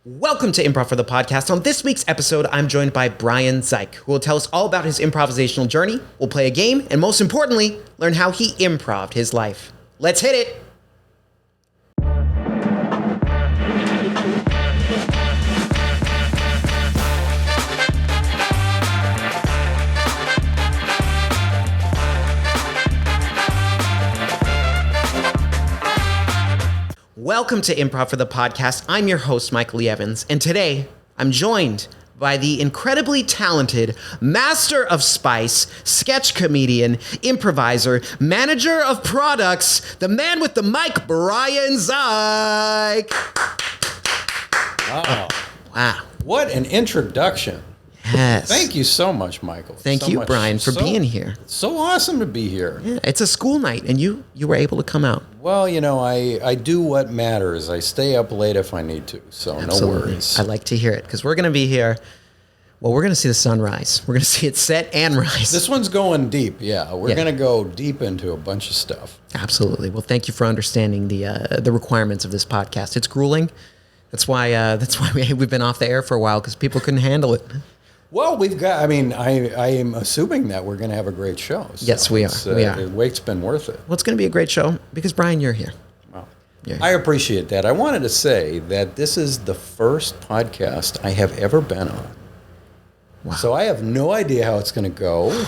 Welcome to Improv for the Podcast. On this week's episode, I'm joined by Brian Zaik, who will tell us all about his improvisational journey. We'll play a game, and most importantly, learn how he improv'd his life. Let's hit it! Welcome to Improv for the Podcast. I'm your host, Michael Lee Evans, and today I'm joined by the incredibly talented master of spice, sketch comedian, improviser, manager of products, the man with the mic, Brian Zaik. Wow. Wow. What an introduction. Yes. Thank you so much, Michael. Thank you, Brian, for being here. It's so awesome to be here. Yeah, it's a school night, and you were able to come out. Well, you know, I do what matters. I stay up late if I need to, so Absolutely. No worries. I like to hear it, because we're going to be here. Well, we're going to see the sunrise. We're going to see it set and rise. This one's going deep, yeah. We're Yeah. going to go deep into a bunch of stuff. Absolutely. Well, thank you for understanding the requirements of this podcast. It's grueling. That's why we've been off the air for a while, because people couldn't handle it. Well, I am assuming that we're going to have a great show. So Yes, we are. We are. The wait's been worth it. Well, it's going to be a great show because, Brian, you're here. Wow. Yeah. I appreciate that. I wanted to say that this is the first podcast I have ever been on. Wow. So I have no idea how it's going to go,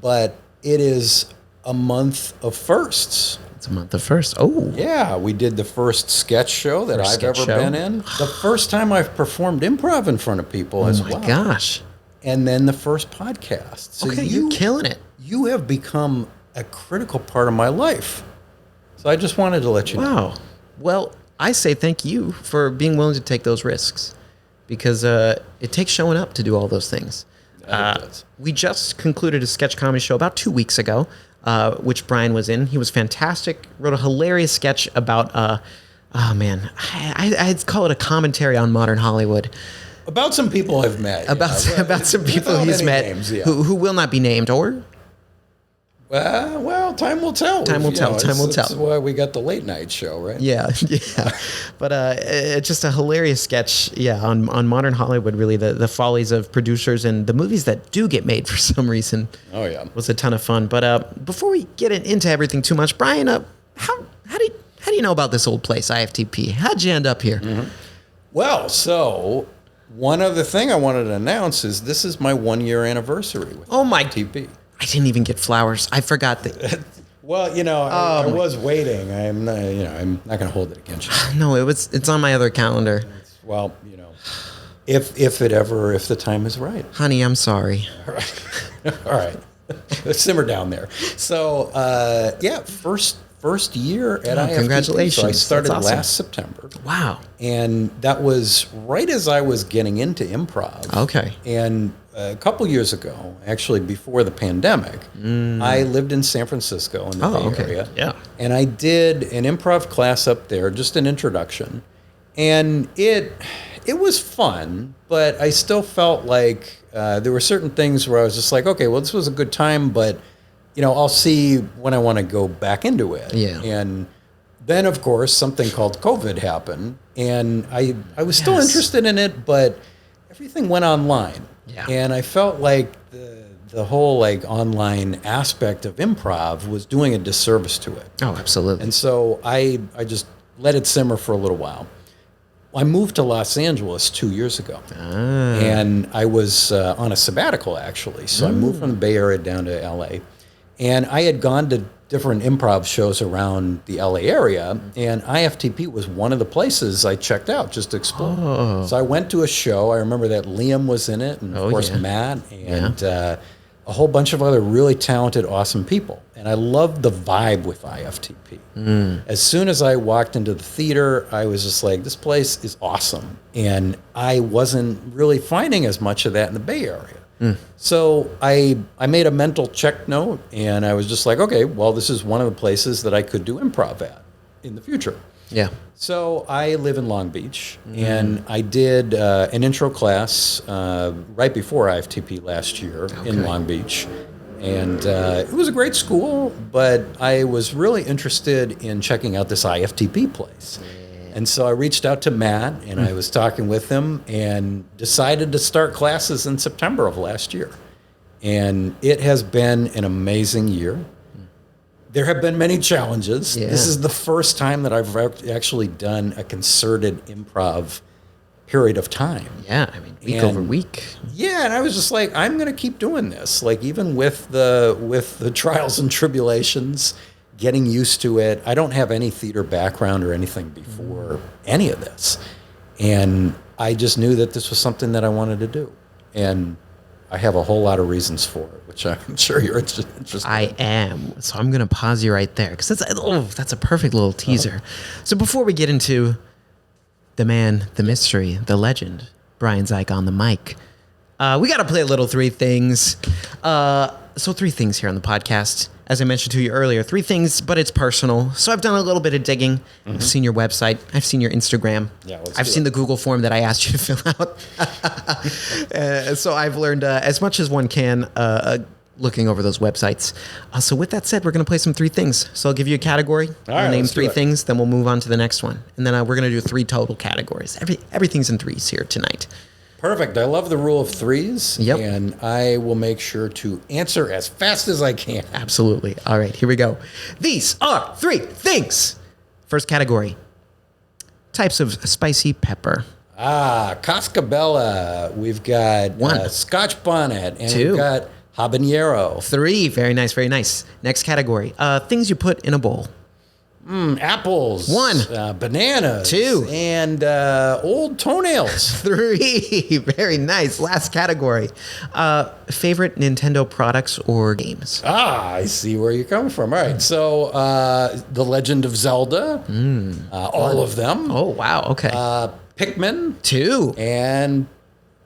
but it is a month of firsts. It's a month of first. Oh. Yeah, we did the first sketch show that First I've sketch ever show? been in. The first time I've performed improv in front of people as well. Oh, my gosh. And then the first podcast. So Okay, you're killing it. You have become a critical part of my life. So I just wanted to let you know. Wow. Well, I say thank you for being willing to take those risks, because it takes showing up to do all those things. Yeah, it does. We just concluded a sketch comedy show about 2 weeks ago, which Brian was in. He was fantastic. Wrote a hilarious sketch about, I'd call it a commentary on modern Hollywood. About some people I've met. About some people without he's any met names, yeah. who will not be named, or Well, time will tell. Time will tell. That's why we got the late night show, right? yeah. But it's just a hilarious sketch, on modern Hollywood. Really, the follies of producers and the movies that do get made for some reason. Oh yeah. Was a ton of fun. But before we get into everything too much, Brian, how do you know about this old place, IFTP? How'd you end up here? Mm-hmm. Well, so one other thing I wanted to announce is this is my 1-year anniversary with Oh my! IFTP. I didn't even get flowers. I forgot that. Well, you know, I was waiting. I'm not going to hold it against you. No, it's on my other calendar. Well, you know, if the time is right. Honey, I'm sorry. All right. All right. Let's simmer down there. So, first year at IFTP. Congratulations. So I started That's awesome. last September. Wow. And that was right as I was getting into improv. Okay. And a couple years ago, actually before the pandemic, I lived in San Francisco in the Bay Area. Yeah. And I did an improv class up there, just an introduction. And it was fun, but I still felt like there were certain things where I was just like, okay, well, this was a good time, but you know, I'll see when I want to go back into it. Yeah. And then, of course, something called COVID happened, and I was still interested in it, but everything went online. Yeah. And I felt like the whole like online aspect of improv was doing a disservice to it. Oh, absolutely. And so I just let it simmer for a little while. I moved to Los Angeles 2 years ago, and I was on a sabbatical, actually. So I moved from the Bay Area down to L.A., and I had gone to different improv shows around the LA area, and IFTP was one of the places I checked out just to explore. Oh. So I went to a show. I remember that Liam was in it, and of course yeah. Matt, and a whole bunch of other really talented, awesome people. And I loved the vibe with IFTP. As soon as I walked into the theater, I was just like, this place is awesome. And I wasn't really finding as much of that in the Bay Area. So I made a mental check note, and I was just like, okay, well, this is one of the places that I could do improv at in the future. Yeah. So I live in Long Beach, and I did an intro class right before IFTP last year in Long Beach. And it was a great school, but I was really interested in checking out this IFTP place. And so I reached out to Matt, and I was talking with him and decided to start classes in September of last year. And it has been an amazing year. There have been many challenges. Yeah. This is the first time that I've actually done a concerted improv period of time. Yeah, I mean, week over week. Yeah, and I was just like, I'm going to keep doing this. Like, even with the trials and tribulations, getting used to it. I don't have any theater background or anything before any of this. And I just knew that this was something that I wanted to do. And I have a whole lot of reasons for it, which I'm sure you're interested in. I am. So I'm going to pause you right there because that's a perfect little teaser. So before we get into the man, the mystery, the legend, Brian Zaik on the mic, we got to play a little three things. So three things here on the podcast. As I mentioned to you earlier, three things, but it's personal. So I've done a little bit of digging. I've seen your website. I've seen your Instagram. Yeah, I've seen the Google form that I asked you to fill out. So I've learned as much as one can looking over those websites. So with that said, we're going to play some three things. So I'll give you a category. right, I'll name let's do three it. things, then we'll move on to the next one. And then we're going to do three total categories. Everything's in threes here tonight. Perfect. I love the rule of threes. Yep. And I will make sure to answer as fast as I can. Absolutely. All right, here we go. These are three things. First category, types of spicy pepper. Cascabella. We've got One. Scotch bonnet. And Two. we've got habanero. Three, very nice, very nice. Next category, things you put in a bowl. Apples. One. Bananas. Two. And old toenails. Three, very nice. Last category, favorite Nintendo products or games. I see where you're coming from. All right. So, The Legend of Zelda. All of them. Oh, wow, okay. Pikmin. Two. And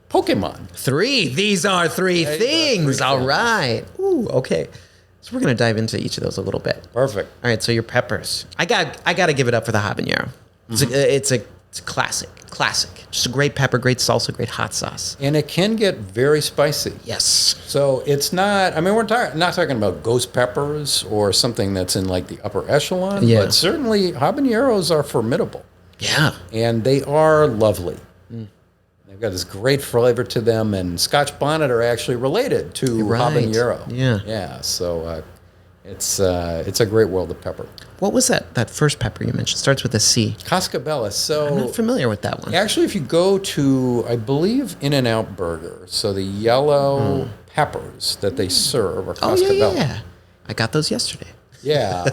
Pokemon. Three. These are three There you go, things. three All things. right. Ooh, okay. So we're gonna dive into each of those a little bit. Perfect. All right. So your peppers. I got to give it up for the habanero. It's a classic. Just a great pepper, great salsa, great hot sauce. And it can get very spicy. Yes. So it's not, I mean, we're not talking about ghost peppers or something that's in like the upper echelon, Yeah. but certainly habaneros are formidable Yeah. and they are lovely. They've got this great flavor to them, and Scotch bonnet are actually related to Right. habanero. Yeah. Yeah. So it's a great world of pepper. What was that first pepper you mentioned? Starts with a C. Cascabella. I'm So not familiar with that one. actually, if you go to, I believe, In-N-Out Burger, so the yellow peppers that they serve are Oh Cascabella. yeah. I got those yesterday. Yeah,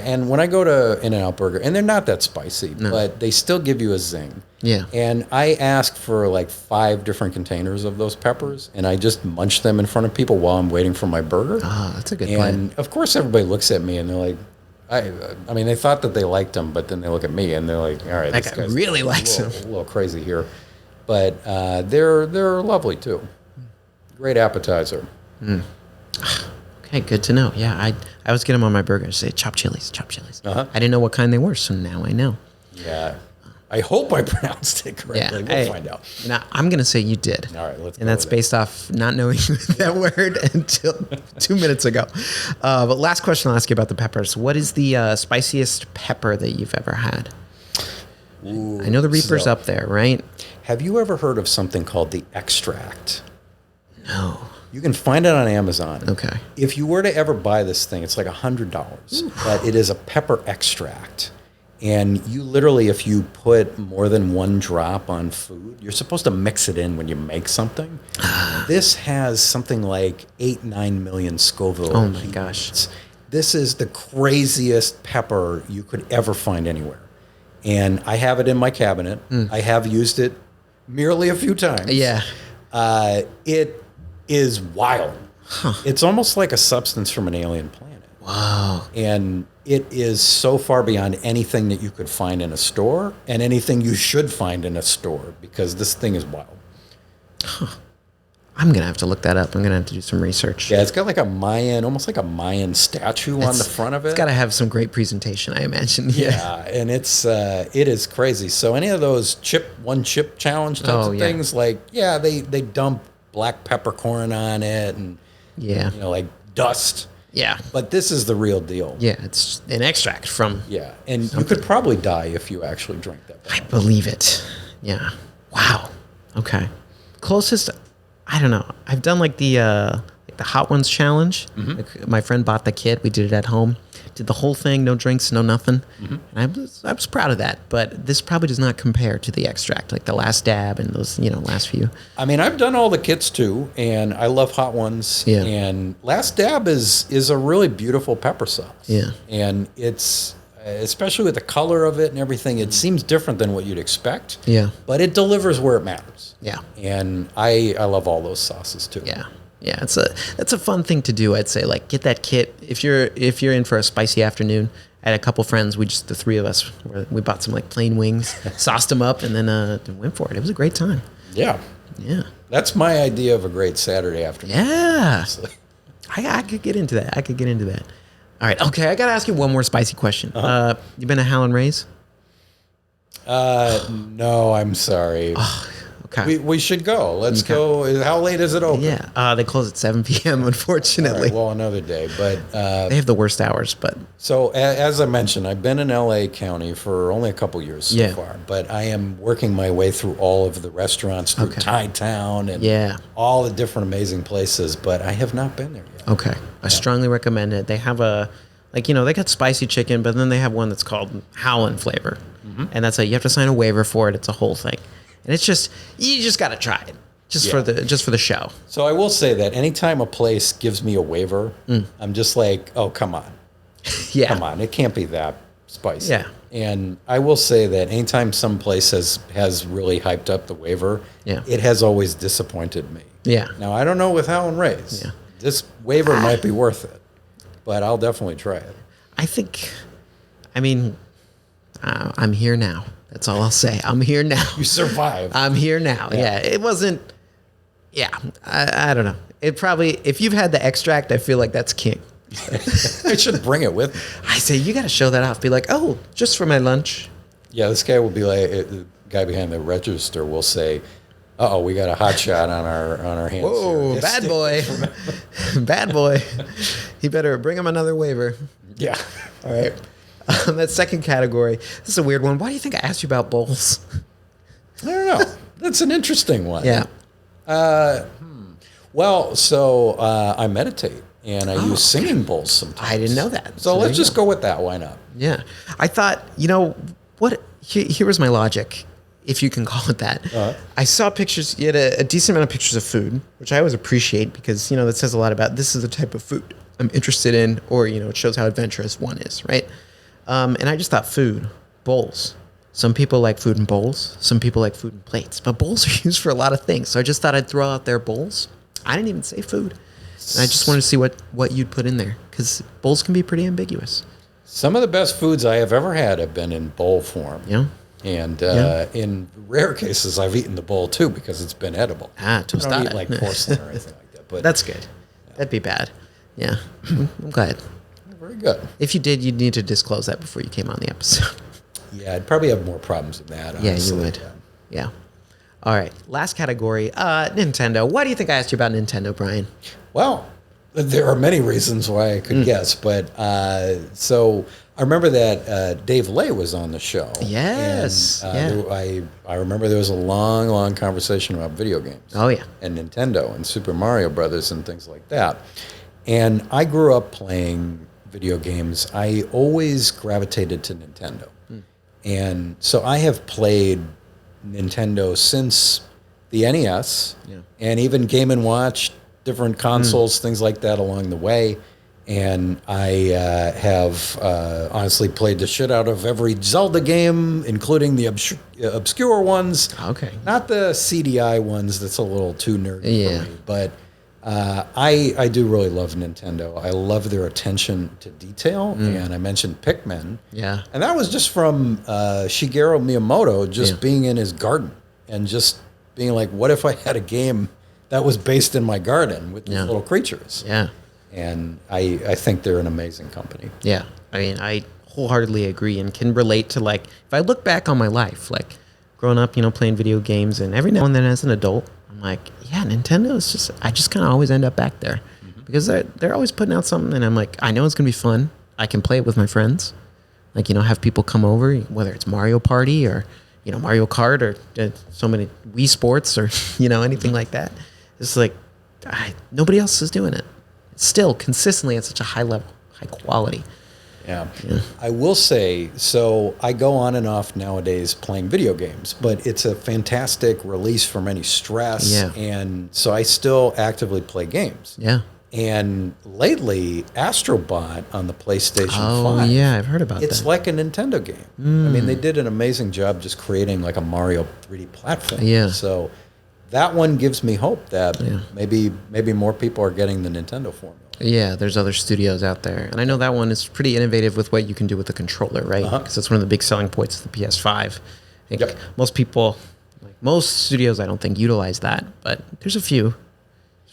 and when I go to In-N-Out Burger, and they're not that spicy, but they still give you a zing. Yeah. And I ask for like 5 different containers of those peppers, and I just munch them in front of people while I'm waiting for my burger. Ah, that's a good plan. And of course, everybody looks at me and they're like, I mean, they thought that they liked them, but then they look at me and they're like, all right, That this guy guy's really likes a little crazy here. But they're lovely too. Great appetizer. Okay, good to know. Yeah, I always get them on my burger. Say chopped chilies, chopped chilies. Uh-huh. I didn't know what kind they were, so now I know. Yeah. I hope I pronounced it correctly. Yeah, We'll hey, find out. Now I'm gonna say you did. All right, let's go And that's with it. based off not knowing that word until 2 minutes ago. But last question I'll ask you about the peppers. What is the spiciest pepper that you've ever had? I know the Reaper's so- up there, right? Have you ever heard of something called the extract? No. You can find it on Amazon. Okay. If you were to ever buy this thing, it's like $100. But it is a pepper extract. And you literally, if you put more than 1 drop on food, you're supposed to mix it in when you make something. This has something like 8-9 million Scoville. Oh my heat gosh. units. This is the craziest pepper you could ever find anywhere. And I have it in my cabinet. I have used it merely a few times. Yeah. It is wild. It's almost like a substance from an alien planet. Wow. And it is so far beyond anything that you could find in a store and anything you should find in a store because this thing is wild. I'm gonna have to look that up. I'm gonna have to do some research. Yeah, it's got like a Mayan, almost like a Mayan statue on the front of it. It's got to have some great presentation, I imagine. Yeah, and it is crazy. So any of those one chip challenge types of yeah. things, like they dump black peppercorn on it and Yeah. like dust. Yeah. But this is the real deal. Yeah, it's an extract from... Yeah, and you could probably die if you actually drink that I bottle. believe it. Yeah. Wow. Okay. Closest, I don't know. I've done like the Hot Ones challenge. Like, my friend bought the kit. We did it at home. Did the whole thing, no drinks, no nothing. And I was proud of that. But this probably does not compare to the extract, like the last dab and those, last few. I mean, I've done all the kits too, and I love Hot Ones. Yeah. And Last Dab is a really beautiful pepper sauce. Yeah. And it's, especially with the color of it and everything, it seems different than what you'd expect. Yeah. But it delivers where it matters. Yeah. And I love all those sauces too. Yeah. Yeah, that's a fun thing to do. I'd say, like, get that kit if you're in for a spicy afternoon. I had a couple friends. The three of us, we bought some like plain wings, sauced them up, and then went for it. It was a great time. Yeah. Yeah. That's my idea of a great Saturday afternoon. Yeah. Honestly. I could get into that. All right. Okay, I gotta ask you one more spicy question. You been to Howlin' Ray's? No, I'm sorry. Okay. We should go. Let's go. How late is it open? Yeah. They close at 7 p.m. Unfortunately. All right, well, another day. But they have the worst hours. But so as I mentioned, I've been in LA County for only a couple years so far. But I am working my way through all of the restaurants through Thai Town and all the different amazing places. But I have not been there yet. Okay. I strongly recommend it. They have they got spicy chicken, but then they have one that's called Howlin' flavor, and that's you have to sign a waiver for it. It's a whole thing. And it's you just got to try it for the show. So I will say that anytime a place gives me a waiver, I'm just like, oh, come on. Yeah. Come on. It can't be that spicy. Yeah. And I will say that anytime some place has really hyped up the waiver, it has always disappointed me. Yeah. Now, I don't know with Howlin' Ray's. Yeah. This waiver might be worth it, but I'll definitely try it. I'm here now. That's all I'll say. I'm here now. You survived. I'm here now. Yeah. It wasn't. Yeah. I don't know. It probably, if you've had the extract, I feel like that's king. I should bring it with me. I say, you got to show that off. Be like, oh, just for my lunch. Yeah, this guy will be like, the guy behind the register will say, uh-oh, we got a hot shot on our hands. Whoa, here. bad boy. Bad boy. He better bring him another waiver. Yeah. All right. That second category, this is a weird one. Why do you think I asked you about bowls? I don't know. That's an interesting one. Yeah. Well, so I meditate, and I use singing bowls sometimes. I didn't know that. So let's just go with that. Why not? Yeah. I thought, what? Here was my logic, if you can call it that. I saw pictures. You had a decent amount of pictures of food, which I always appreciate because, that says a lot about this is the type of food I'm interested in, or, it shows how adventurous one is, right? And I just thought food, bowls. Some people like food in bowls. Some people like food in plates. But bowls are used for a lot of things. So I just thought I'd throw out there bowls. I didn't even say food. And I just wanted to see what you'd put in there. Because bowls can be pretty ambiguous. Some of the best foods I have ever had have been in bowl form. Yeah. And in rare cases, I've eaten the bowl, too, because it's been edible. Tostada. I don't eat like porcelain or anything like that. But that's good. That'd be bad. Yeah. I'm glad. Very good. If you did, you'd need to disclose that before you came on the episode. Yeah, I'd probably have more problems than that, honestly. Yeah, you would. Yeah. All right. Last category, Nintendo. Why do you think I asked you about Nintendo, Brian? Well, there are many reasons why I could guess, but so I remember that Dave Lay was on the show. Yes. And, I remember there was a long, long conversation about video games. Oh, yeah. And Nintendo and Super Mario Brothers and things like that. And I grew up playing video games. I always gravitated to Nintendo. And so I have played Nintendo since the NES and even Game & Watch, different consoles, things like that along the way. And I have honestly played the shit out of every Zelda game, including the obscure ones. Okay. Not the CDI ones, that's a little too nerdy for me. But I do really love Nintendo. I love their attention to detail. And I mentioned Pikmin. Yeah. And that was just from Shigeru Miyamoto just being in his garden and just being like, what if I had a game that was based in my garden with these little creatures? Yeah. And I think they're an amazing company. Yeah. I mean, I wholeheartedly agree and can relate to, like, if I look back on my life, like, growing up, playing video games, and every now and then as an adult, I'm like, yeah, Nintendo is just, I just kind of always end up back there. because they're always putting out something, and I'm like, I know it's gonna be fun. I can play it with my friends, like have people come over, whether it's Mario Party or Mario Kart or so many Wii Sports or anything like that. It's like nobody else is doing it. It's still consistently at such a high level, high quality. Yeah. I will say, so I go on and off nowadays playing video games, but it's a fantastic release from any stress. Yeah. And so I still actively play games. Yeah. And lately, Astrobot on the PlayStation 5. Oh, yeah, I've heard about that. It's like a Nintendo game. I mean, they did an amazing job just creating like a Mario 3D platform. Yeah. So that one gives me hope that maybe more people are getting the Nintendo formula. Yeah, there's other studios out there. And I know that one is pretty innovative with what you can do with the controller, right? Because that's one of the big selling points of the PS5. I think most people, most studios, I don't think utilize that, but there's a few.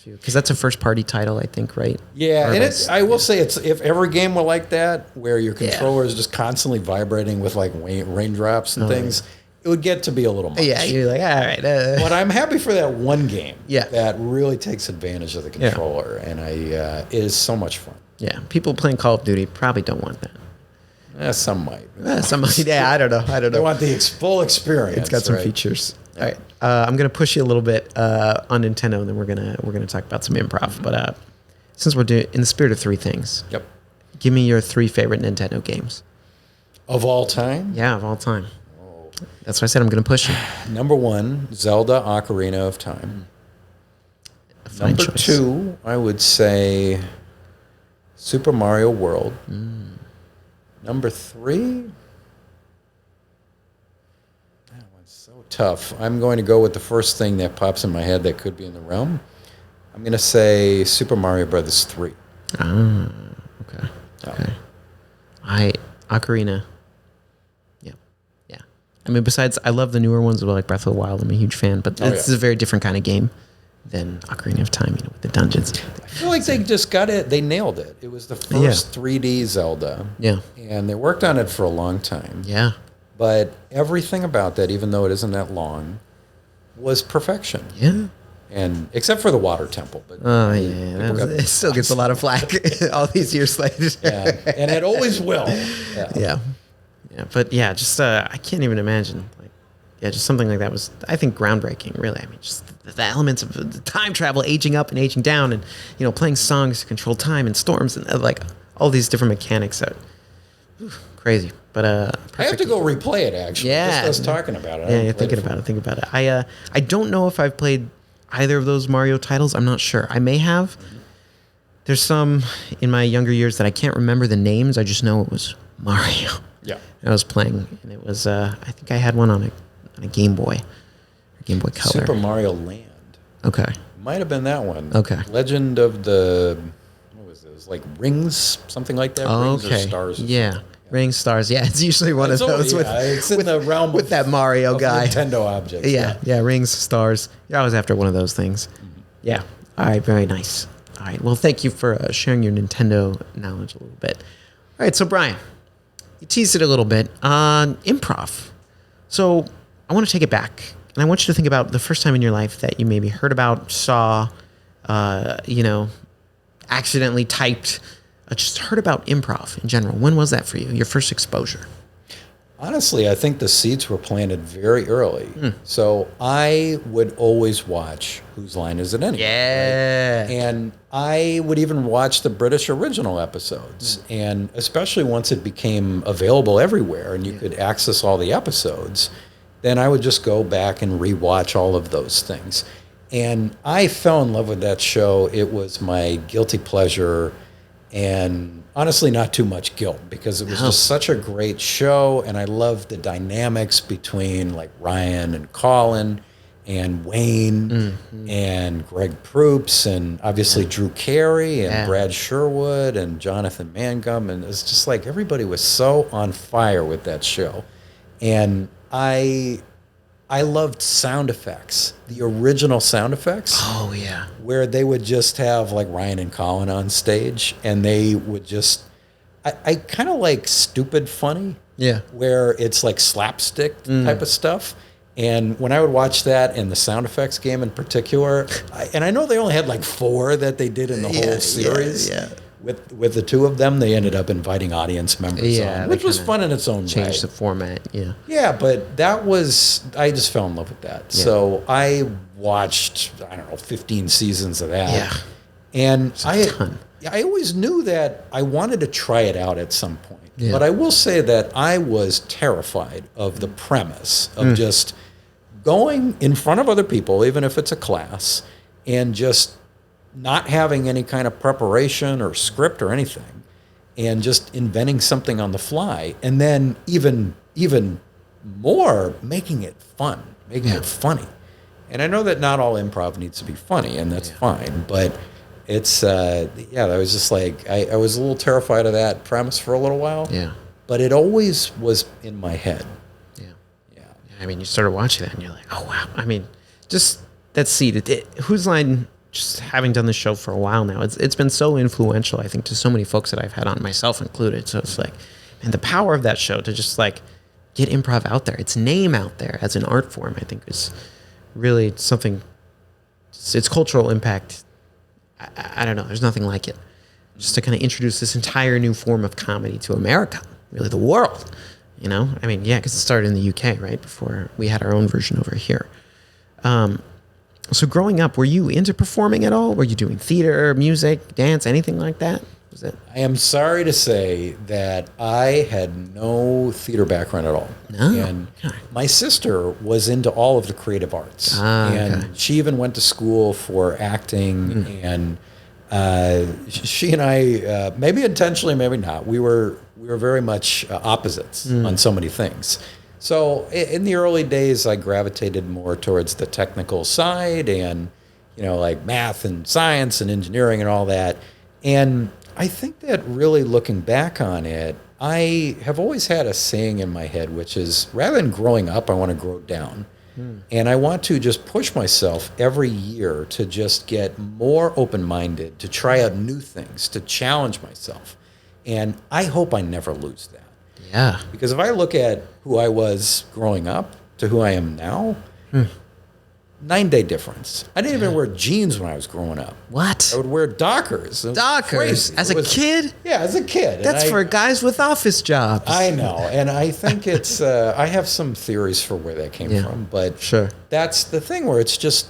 Because that's a first-party title, I think, right? Yeah, and I will say if every game were like that, where your controller is just constantly vibrating with like raindrops and things, it would get to be a little much. Yeah, you're like, all right. But I'm happy for that one game Yeah. that really takes advantage of the controller, and it is so much fun. Yeah, people playing Call of Duty probably don't want that. Some might. I don't know. They want the full experience. It's got some features. All right, I'm gonna push you a little bit on Nintendo, and then we're gonna talk about some improv. But since we're doing in the spirit of three things, give me your three favorite Nintendo games of all time. Yeah, of all time. Oh. That's why I said I'm gonna push you. Number 1, Zelda: Ocarina of Time. Number 2, I would say Super Mario World. Number 3. Tough. I'm going to go with the first thing that pops in my head that could be in the realm. I'm going to say Super Mario Brothers 3. Ah, okay. Ocarina. Yeah. I mean, besides, I love the newer ones, like Breath of the Wild. I'm a huge fan, but this is a very different kind of game than Ocarina of Time, with the dungeons. I feel like they just got it. They nailed it. It was the first 3D Zelda. Yeah. And they worked on it for a long time. Yeah. But everything about that, even though it isn't that long, was perfection. Yeah. And except for the water temple. But it still gets a lot of flack all these years later. Yeah, and it always will. Yeah. But just I can't even imagine. Just something like that was, I think, groundbreaking. Really, I mean, just the elements of the time travel, aging up and aging down, and playing songs to control time and storms and all these different mechanics. Crazy. But I have to go replay it, actually. Yeah, just us talking about it. Yeah, you're thinking about it. Think about it. I don't know if I've played either of those Mario titles. I'm not sure. I may have. There's some in my younger years that I can't remember the names. I just know it was Mario. Yeah. I was playing, and it was. I think I had one on a Game Boy, Game Boy Color. Super Mario Land. Okay. Might have been that one. Okay. Legend of the. What was this? Like Rings, something like that. Rings or Stars. Yeah. Ring Stars, it's usually one of those it's in the realm with that Mario guy. Nintendo objects. Yeah, Rings, Stars. You're always after one of those things. Mm-hmm. Yeah. All right, very nice. All right, well, thank you for sharing your Nintendo knowledge a little bit. All right, so Brian, you teased it a little bit on improv. So I want to take it back, and I want you to think about the first time in your life that you maybe heard about, saw, accidentally typed. I just heard about improv in general. When was that for you? Your first exposure? Honestly, I think the seeds were planted very early. So I would always watch Whose Line Is It Anyway? Yeah. Right? And I would even watch the British original episodes. And especially once it became available everywhere and you could access all the episodes, then I would just go back and rewatch all of those things. And I fell in love with that show. It was my guilty pleasure. And honestly, not too much guilt because it was just such a great show. And I loved the dynamics between like Ryan and Colin and Wayne and Greg Proops and obviously Drew Carey and Brad Sherwood and Jonathan Mangum. And it's just like everybody was so on fire with that show. And I loved sound effects, the original sound effects. Oh, yeah. Where they would just have like Ryan and Colin on stage and they would just, I kind of like stupid funny. Yeah. Where it's like slapstick type of stuff. And when I would watch that and the sound effects game in particular, and I know they only had like 4 that they did in the whole series. Yeah. With the 2 of them, they ended up inviting audience members on, which was fun in its own way. Changed the format, yeah. Yeah, but I just fell in love with that. Yeah. So I watched, 15 seasons of that. Yeah. And I always knew that I wanted to try it out at some point. Yeah. But I will say that I was terrified of the premise of just going in front of other people, even if it's a class, and just not having any kind of preparation or script or anything, and just inventing something on the fly, and then even more making it fun, making it funny. And I know that not all improv needs to be funny, and that's fine, but it's I was just like I was a little terrified of that premise for a little while. Yeah. But it always was in my head. Yeah. Yeah. I mean, you started watching that and you're like, oh wow. I mean, just that seed. Whose Line, just having done this show for a while now, it's been so influential, I think, to so many folks that I've had on, myself included. So it's like, and the power of that show to just like get improv out there, its name out there as an art form, I think is really something. Its cultural impact, I don't know. There's nothing like it. Just to kind of introduce this entire new form of comedy to America, really the world. You know, I mean, yeah, because it started in the UK, right, before we had our own version over here. So growing up, were you into performing at all? Were you doing theater, music, dance, anything like that? Was it? I am sorry to say that I had no theater background at all. No. And my sister was into all of the creative arts. And she even went to school for acting. And she and I, maybe intentionally, maybe not, we were very much opposites on so many things. So in the early days, I gravitated more towards the technical side and, like math and science and engineering and all that. And I think that really looking back on it, I have always had a saying in my head, which is rather than growing up, I want to grow down. And I want to just push myself every year to just get more open-minded, to try out new things, to challenge myself. And I hope I never lose that. Yeah. Because if I look at who I was growing up to who I am now, 9-day difference. I didn't even wear jeans when I was growing up. What? I would wear Dockers. Dockers? As a kid? Yeah, as a kid. That's for guys with office jobs. I know. And I think it's, I have some theories for where that came from. But that's the thing where it's just,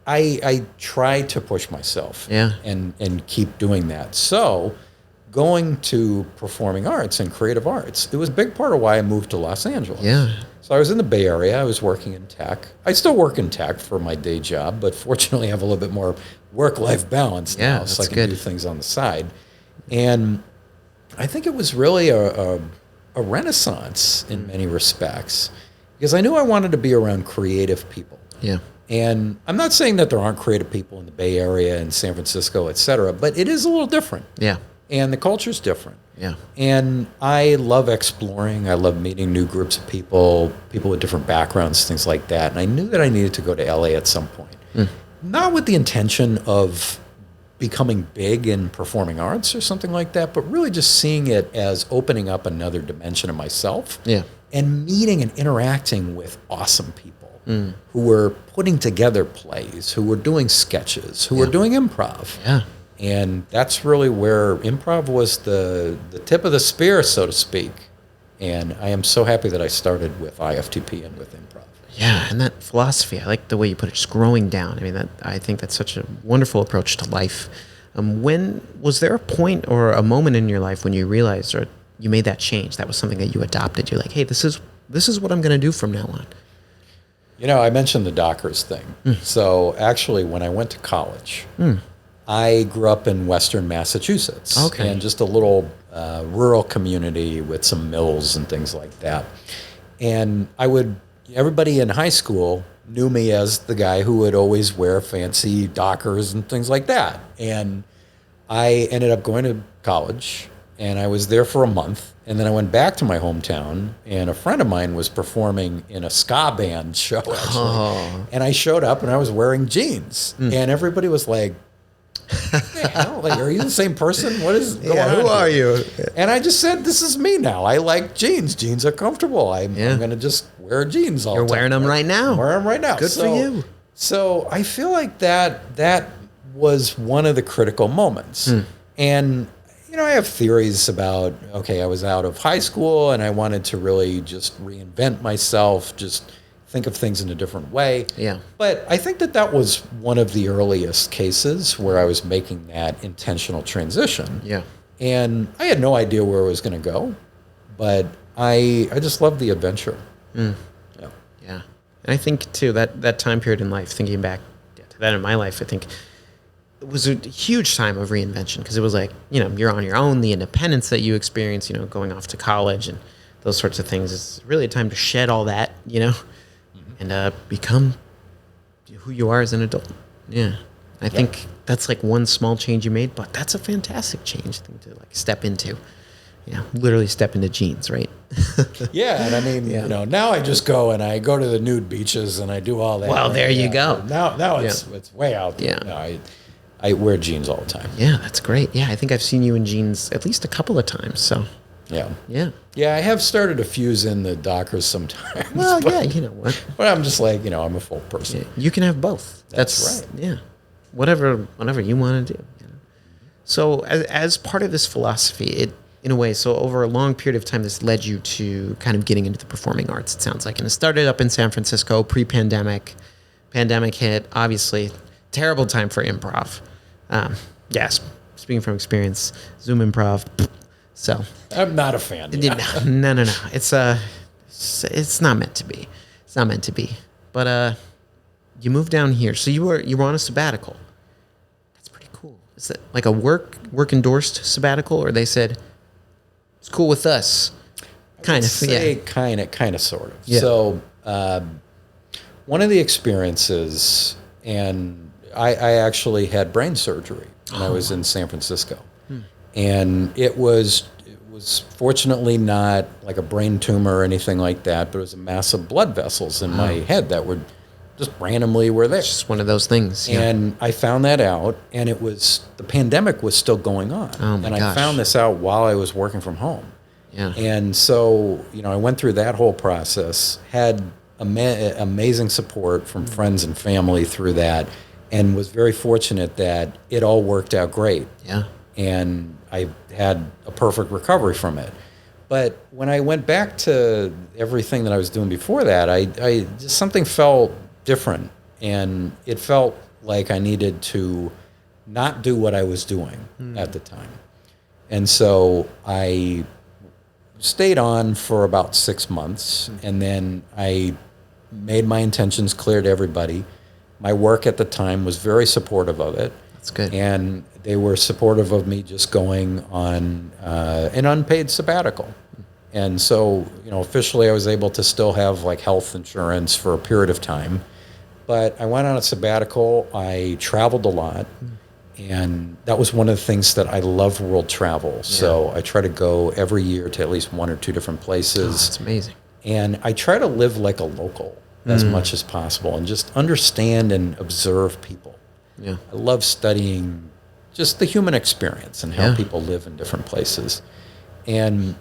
I try to push myself and keep doing that. So going to performing arts and creative arts, it was a big part of why I moved to Los Angeles. Yeah. So I was in the Bay Area. I was working in tech. I still work in tech for my day job, but fortunately I have a little bit more work-life balance now, so I can do things on the side. And I think it was really a renaissance in many respects because I knew I wanted to be around creative people. Yeah. And I'm not saying that there aren't creative people in the Bay Area and San Francisco, et cetera, but it is a little different. Yeah. And the culture's different. Yeah. And I love exploring. I love meeting new groups of people with different backgrounds, things like that. And I knew that I needed to go to LA at some point. Not with the intention of becoming big in performing arts or something like that, but really just seeing it as opening up another dimension of myself. Yeah. And meeting and interacting with awesome people who were putting together plays, who were doing sketches, who were doing improv. Yeah. And that's really where improv was the tip of the spear, so to speak. And I am so happy that I started with IFTP and with improv. Yeah, and that philosophy, I like the way you put it, just growing down. I mean, I think that's such a wonderful approach to life. When was there a point or a moment in your life when you realized or you made that change? That was something that you adopted. You're like, hey, this is what I'm going to do from now on. I mentioned the Dockers thing. So actually, when I went to college, I grew up in Western Massachusetts, and just a little rural community with some mills and things like that. And everybody in high school knew me as the guy who would always wear fancy Dockers and things like that. And I ended up going to college, and I was there for a month. And then I went back to my hometown, and a friend of mine was performing in a ska band show, actually. And I showed up, and I was wearing jeans. And everybody was like, Like, are you the same person? What is going on? Who are you? And I just said, this is me now. I like jeans. Jeans are comfortable. I'm going to just wear jeans all the time. You're wearing them right now. I'm wearing them right now. Good for you. So I feel like that was one of the critical moments. And, I have theories about, I was out of high school and I wanted to really just reinvent myself, just think of things in a different way. Yeah. But I think that was one of the earliest cases where I was making that intentional transition. Yeah. And I had no idea where it was going to go, but I just loved the adventure. Yeah. And I think, too, that time period in life, thinking back to that in my life, I think it was a huge time of reinvention because it was like, you're on your own, the independence that you experience, going off to college and those sorts of things. It's really a time to shed all that, and become who you are as an adult. Yeah. I think that's like one small change you made, but that's a fantastic change thing to like step into. Literally step into jeans, right? Yeah, and I mean, now I just go and I go to the nude beaches and I do all that. Well, there you go. Now it's way out there. Yeah. No, I wear jeans all the time. Yeah, that's great. Yeah, I think I've seen you in jeans at least a couple of times. So yeah. Yeah, I have started to fuse in the Dockers sometimes. Well, you know what? But I'm just like, I'm a full person. Yeah, you can have both. That's right. Yeah, whatever you want to do. So as part of this philosophy, in a way, so over a long period of time, this led you to kind of getting into the performing arts, it sounds like. And it started up in San Francisco, pre-pandemic. Pandemic hit, obviously. Terrible time for improv. Yes, speaking from experience, Zoom improv. So I'm not a fan. No. It's not meant to be. It's not meant to be. But you moved down here. So you were on a sabbatical. That's pretty cool. Is that like a work endorsed sabbatical, or they said it's cool with us? Kind of. Kind of, sort of. Yeah. So one of the experiences, and I actually had brain surgery when I was in San Francisco. And it was fortunately not like a brain tumor or anything like that, but it was a massive blood vessels in my head that were just randomly were there. It's just one of those things. Yeah. And I found that out, and the pandemic was still going on. Oh my and gosh. I found this out while I was working from home. Yeah. And so, I went through that whole process, had amazing support from friends and family through that, and was very fortunate that it all worked out great. Yeah. And I had a perfect recovery from it. But when I went back to everything that I was doing before that, I just something felt different, and it felt like I needed to not do what I was doing at the time. And so I stayed on for about 6 months, and then I made my intentions clear to everybody. My work at the time was very supportive of it. That's good. And they were supportive of me just going on an unpaid sabbatical. And so, officially I was able to still have like health insurance for a period of time. But I went on a sabbatical. I traveled a lot. And that was one of the things that I love world travel. Yeah. So I try to go every year to at least one or two different places. Oh, that's amazing. And I try to live like a local as much as possible and just understand and observe people. Yeah. I love studying just the human experience and how people live in different places. And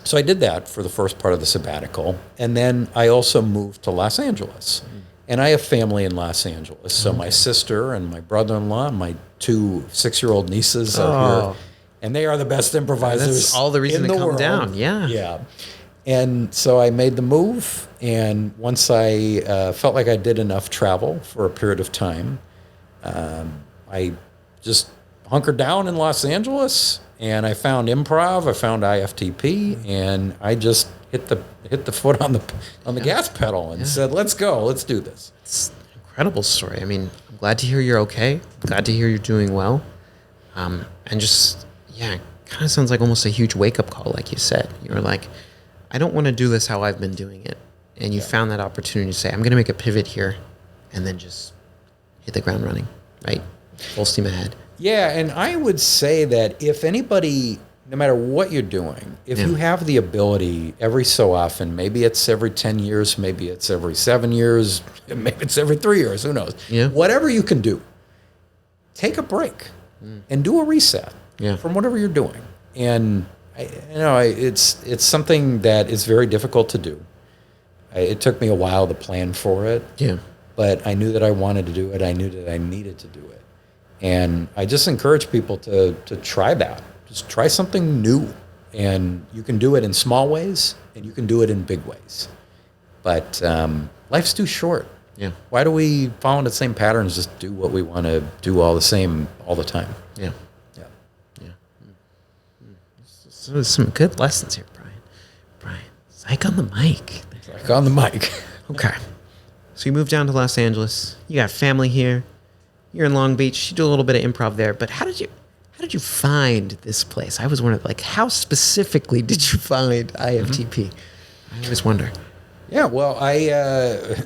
so I did that for the first part of the sabbatical. And then I also moved to Los Angeles. And I have family in Los Angeles. So my sister and my brother-in-law and my 2 6-year-old nieces are here. And they are the best improvisers. That's all the reason to come down. Yeah. Yeah. And so I made the move. And once I felt like I did enough travel for a period of time, I just hunkered down in Los Angeles, and I found improv. I found IFTP, and I just hit the foot on the gas pedal and said, "Let's go. Let's do this." It's an incredible story. I mean, I'm glad to hear you're okay. Glad to hear you're doing well. And just it kind of sounds like almost a huge wake up call, like you said. You were like, I don't want to do this how I've been doing it, and you found that opportunity to say, I'm going to make a pivot here, and then just hit the ground running, right? Full steam ahead. Yeah, and I would say that if anybody, no matter what you're doing, if you have the ability every so often, maybe it's every 10 years, maybe it's every 7 years, maybe it's every 3 years, who knows? Yeah. Whatever you can do, take a break and do a reset from whatever you're doing. And it's something that is very difficult to do. It took me a while to plan for it. Yeah. But I knew that I wanted to do it. I knew that I needed to do it. And I just encourage people to try that. Just try something new. And you can do it in small ways, and you can do it in big ways. But life's too short. Yeah. Why do we follow the same patterns, just do what we want to do all the same all the time? Yeah. Yeah. Yeah. So some good lessons here, Brian. Brian, Zaik on the mic. Like on the mic. Okay. So you moved down to Los Angeles. You got family here. You're in Long Beach. You do a little bit of improv there. But how did you find this place? I was wondering, like, how specifically did you find IFTP? I always wonder. Yeah, well,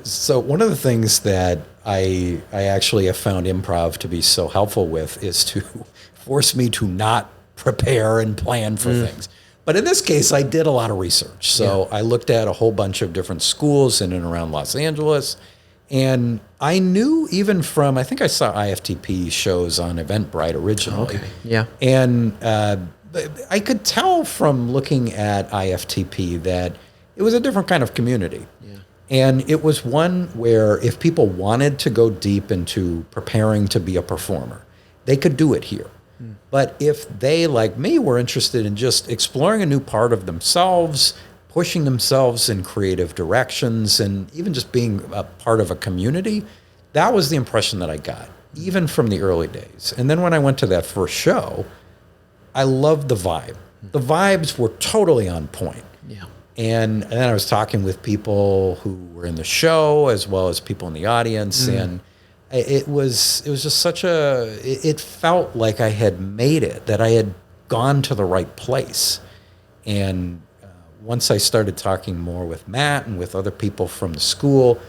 so one of the things that I actually have found improv to be so helpful with is to force me to not prepare and plan for things. But in this case, I did a lot of research. So I looked at a whole bunch of different schools in and around Los Angeles. And I knew even from, I think I saw IFTP shows on Eventbrite originally. Okay. Yeah. And I could tell from looking at IFTP that it was a different kind of community. Yeah. And it was one where if people wanted to go deep into preparing to be a performer, they could do it here. But if they, like me, were interested in just exploring a new part of themselves, pushing themselves in creative directions, and even just being a part of a community, that was the impression that I got, even from the early days. And then when I went to that first show, I loved the vibe. The vibes were totally on point. Yeah. And then I was talking with people who were in the show as well as people in the audience, and it was just it felt like I had made it, that I had gone to the right place. And once I started talking more with Matt and with other people from the school,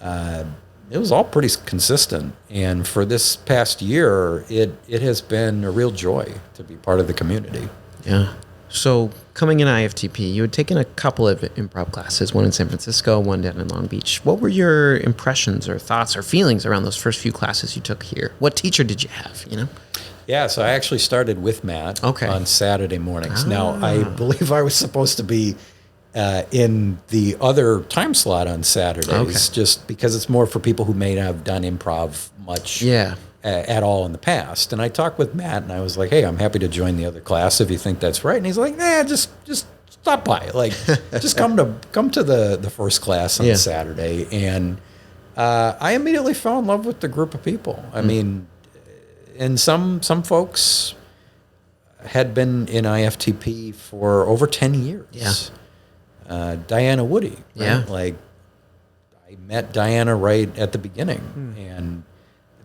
it was all pretty consistent. And for this past year, it has been a real joy to be part of the community. Yeah. So coming in IFTP, you had taken a couple of improv classes, one in San Francisco, one down in Long Beach. What were your impressions or thoughts or feelings around those first few classes you took here? What teacher did you have, Yeah, so I actually started with Matt on Saturday mornings. Now, I believe I was supposed to be in the other time slot on Saturdays, just because it's more for people who may not have done improv much at all in the past. And I talked with Matt, and I was like, hey, I'm happy to join the other class if you think that's right. And he's like, nah, just stop by. Like, just come to the first class on Saturday. And I immediately fell in love with the group of people. I mean, and some folks had been in IFTP for over 10 years. Yeah. Diana Woody. Right? Yeah. Like, I met Diana right at the beginning. And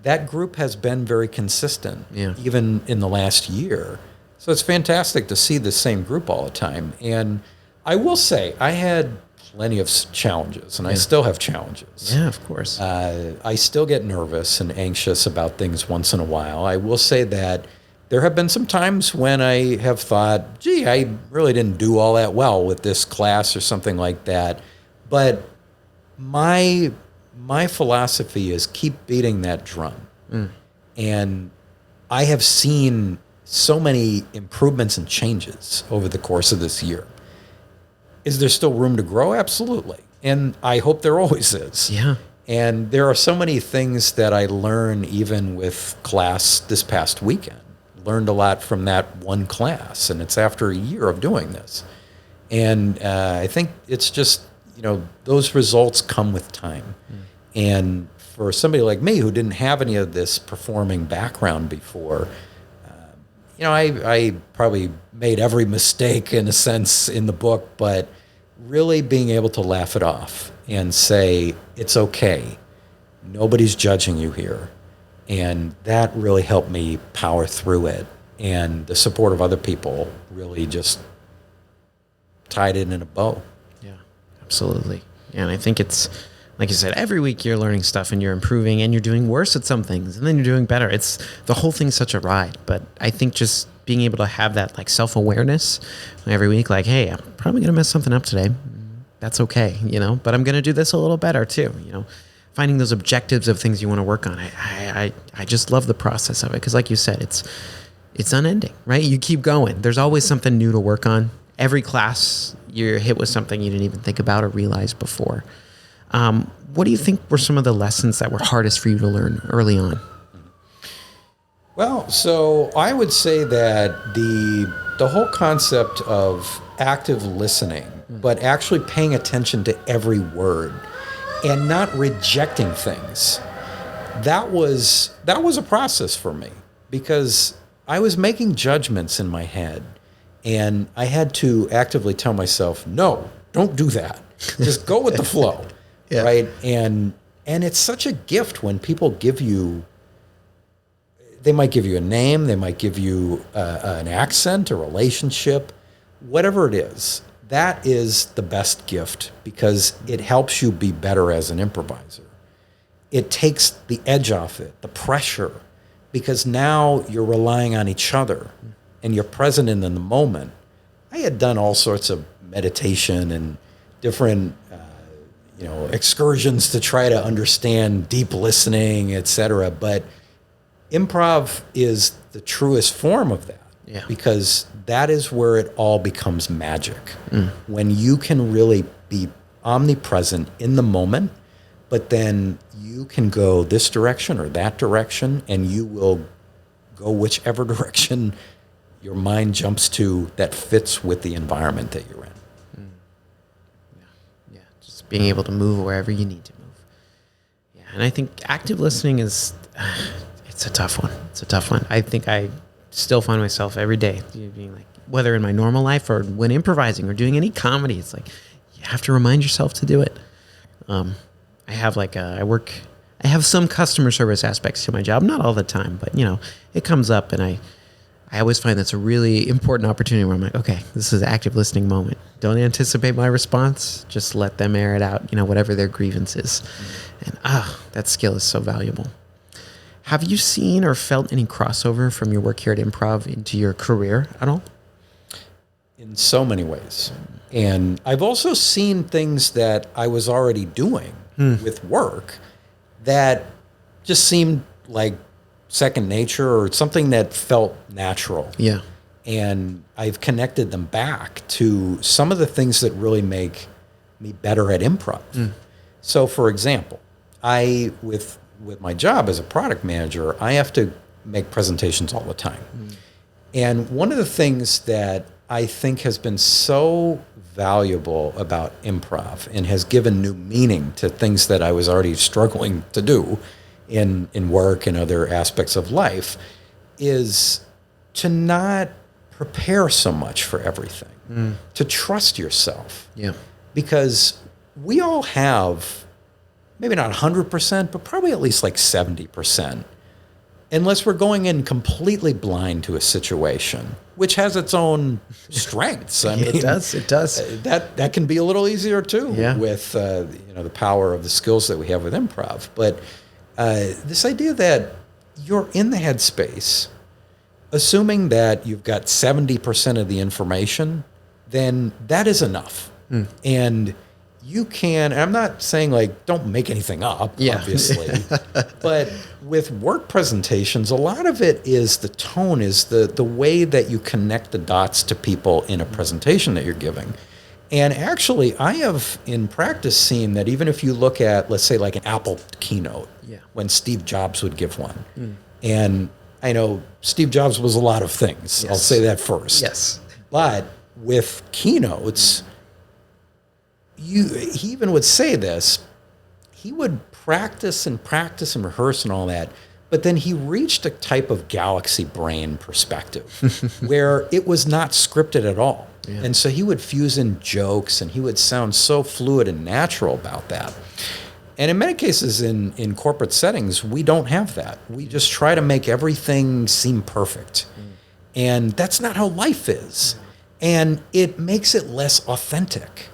that group has been very consistent, even in the last year. So it's fantastic to see the same group all the time. And I will say, I had plenty of challenges, and I still have challenges. Yeah, of course. I still get nervous and anxious about things once in a while. I will say that there have been some times when I have thought, gee, I really didn't do all that well with this class or something like that. But my philosophy is keep beating that drum. And I have seen so many improvements and changes over the course of this year. Is there still room to grow? Absolutely. And I hope there always is. Yeah. And there are so many things that I learn even with class this past weekend. Learned a lot from that one class, and it's after a year of doing this. And I think it's just, those results come with time. And for somebody like me who didn't have any of this performing background before, I probably made every mistake in a sense in the book, but really being able to laugh it off and say, it's okay. Nobody's judging you here. And that really helped me power through it. And the support of other people really just tied it in a bow. Yeah, absolutely. Yeah, and I think it's, like you said, every week you're learning stuff and you're improving and you're doing worse at some things and then you're doing better. It's the whole thing's such a ride. But I think just being able to have that like self-awareness every week, like, hey, I'm probably going to mess something up today. That's okay, but I'm going to do this a little better too, finding those objectives of things you want to work on. I just love the process of it because, like you said, it's unending, right? You keep going. There's always something new to work on. Every class, you're hit with something you didn't even think about or realize before. What do you think were some of the lessons that were hardest for you to learn early on? Well, so I would say that the whole concept of active listening, but actually paying attention to every word and not rejecting things, that was a process for me because I was making judgments in my head and I had to actively tell myself, no, don't do that. Just go with the flow, yeah. Right? And it's such a gift when people give you, they might give you a name, they might give you an accent, a relationship, whatever it is. That is the best gift because it helps you be better as an improviser. It takes the edge off it, the pressure, because now you're relying on each other and you're present in the moment. I had done all sorts of meditation and different excursions to try to understand deep listening, etc. But improv is the truest form of that. Yeah. Because that is where it all becomes magic. When you can really be omnipresent in the moment, but then you can go this direction or that direction, and you will go whichever direction your mind jumps to that fits with the environment that you're in. Yeah. Just being able to move wherever you need to move. Yeah, and I think active listening is, it's a tough one. I think I still find myself every day being like, whether in my normal life or when improvising or doing any comedy, it's like you have to remind yourself to do it. I have I have some customer service aspects to my job, not all the time, but it comes up, and I always find that's a really important opportunity where I'm like, okay, this is an active listening moment. Don't anticipate my response. Just let them air it out, whatever their grievance is. And that skill is so valuable. Have you seen or felt any crossover from your work here at Improv into your career at all? In so many ways. And I've also seen things that I was already doing with work that just seemed like second nature or something that felt natural. Yeah. And I've connected them back to some of the things that really make me better at improv. So, for example, with my job as a product manager, I have to make presentations all the time. And one of the things that I think has been so valuable about improv and has given new meaning to things that I was already struggling to do in work and other aspects of life is to not prepare so much for everything, to trust yourself. Yeah. Because we all have, maybe not 100%, but probably at least like 70%. Unless we're going in completely blind to a situation, which has its own strengths. I mean, it does. That can be a little easier too, with the power of the skills that we have with improv. But this idea that you're in the headspace, assuming that you've got 70% of the information, then that is enough. And you can, and I'm not saying don't make anything up, obviously, but with work presentations, a lot of it is the tone, is the way that you connect the dots to people in a presentation that you're giving. And actually, I have in practice seen that even if you look at, let's say, an Apple keynote, when Steve Jobs would give one, and I know Steve Jobs was a lot of things, I'll say that first. Yes. But with keynotes, he even would say this, he would practice and rehearse and all that, but then he reached a type of galaxy brain perspective where it was not scripted at all. Yeah. And so he would fuse in jokes and he would sound so fluid and natural about that. And in many cases in corporate settings, we don't have that. We just try to make everything seem perfect. And that's not how life is. And it makes it less authentic,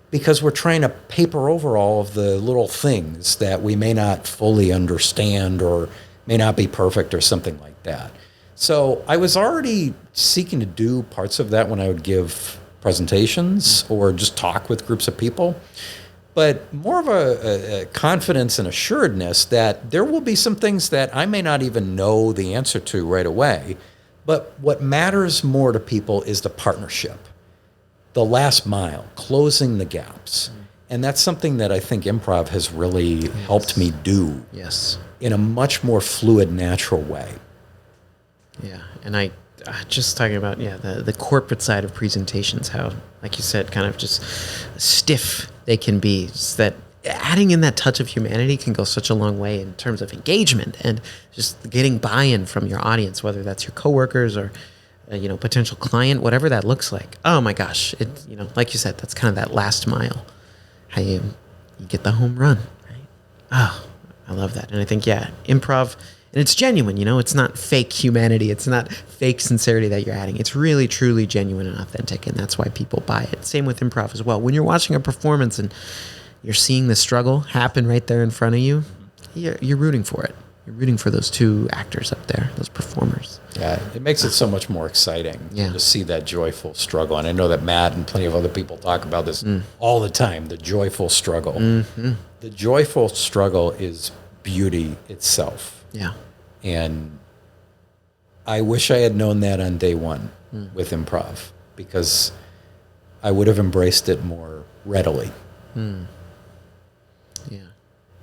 because we're trying to paper over all of the little things that we may not fully understand or may not be perfect or something like that. So I was already seeking to do parts of that when I would give presentations or just talk with groups of people. but more of a confidence and assuredness that there will be some things that I may not even know the answer to right away. But what matters more to people is the partnership, the last mile, closing the gaps. And that's something that I think improv has really helped me do in a much more fluid, natural way. Yeah, and I just talking about the corporate side of presentations, how, like you said, kind of just stiff they can be. Just that adding in that touch of humanity can go such a long way in terms of engagement and just getting buy-in from your audience, whether that's your coworkers or potential client, whatever that looks like. Oh my gosh, like you said, that's kind of that last mile. How you get the home run, right? Oh, I love that. And I think, improv, and it's genuine, it's not fake humanity. It's not fake sincerity that you're adding. It's really, truly genuine and authentic, and that's why people buy it. Same with improv as well. When you're watching a performance and you're seeing the struggle happen right there in front of you, you're rooting for it. You're rooting for those two actors up there, those performers. Yeah, it makes it so much more exciting to see that joyful struggle. And I know that Matt and plenty of other people talk about this all the time, the joyful struggle. Mm-hmm. The joyful struggle is beauty itself. Yeah. And I wish I had known that on day one with improv, because I would have embraced it more readily. Yeah.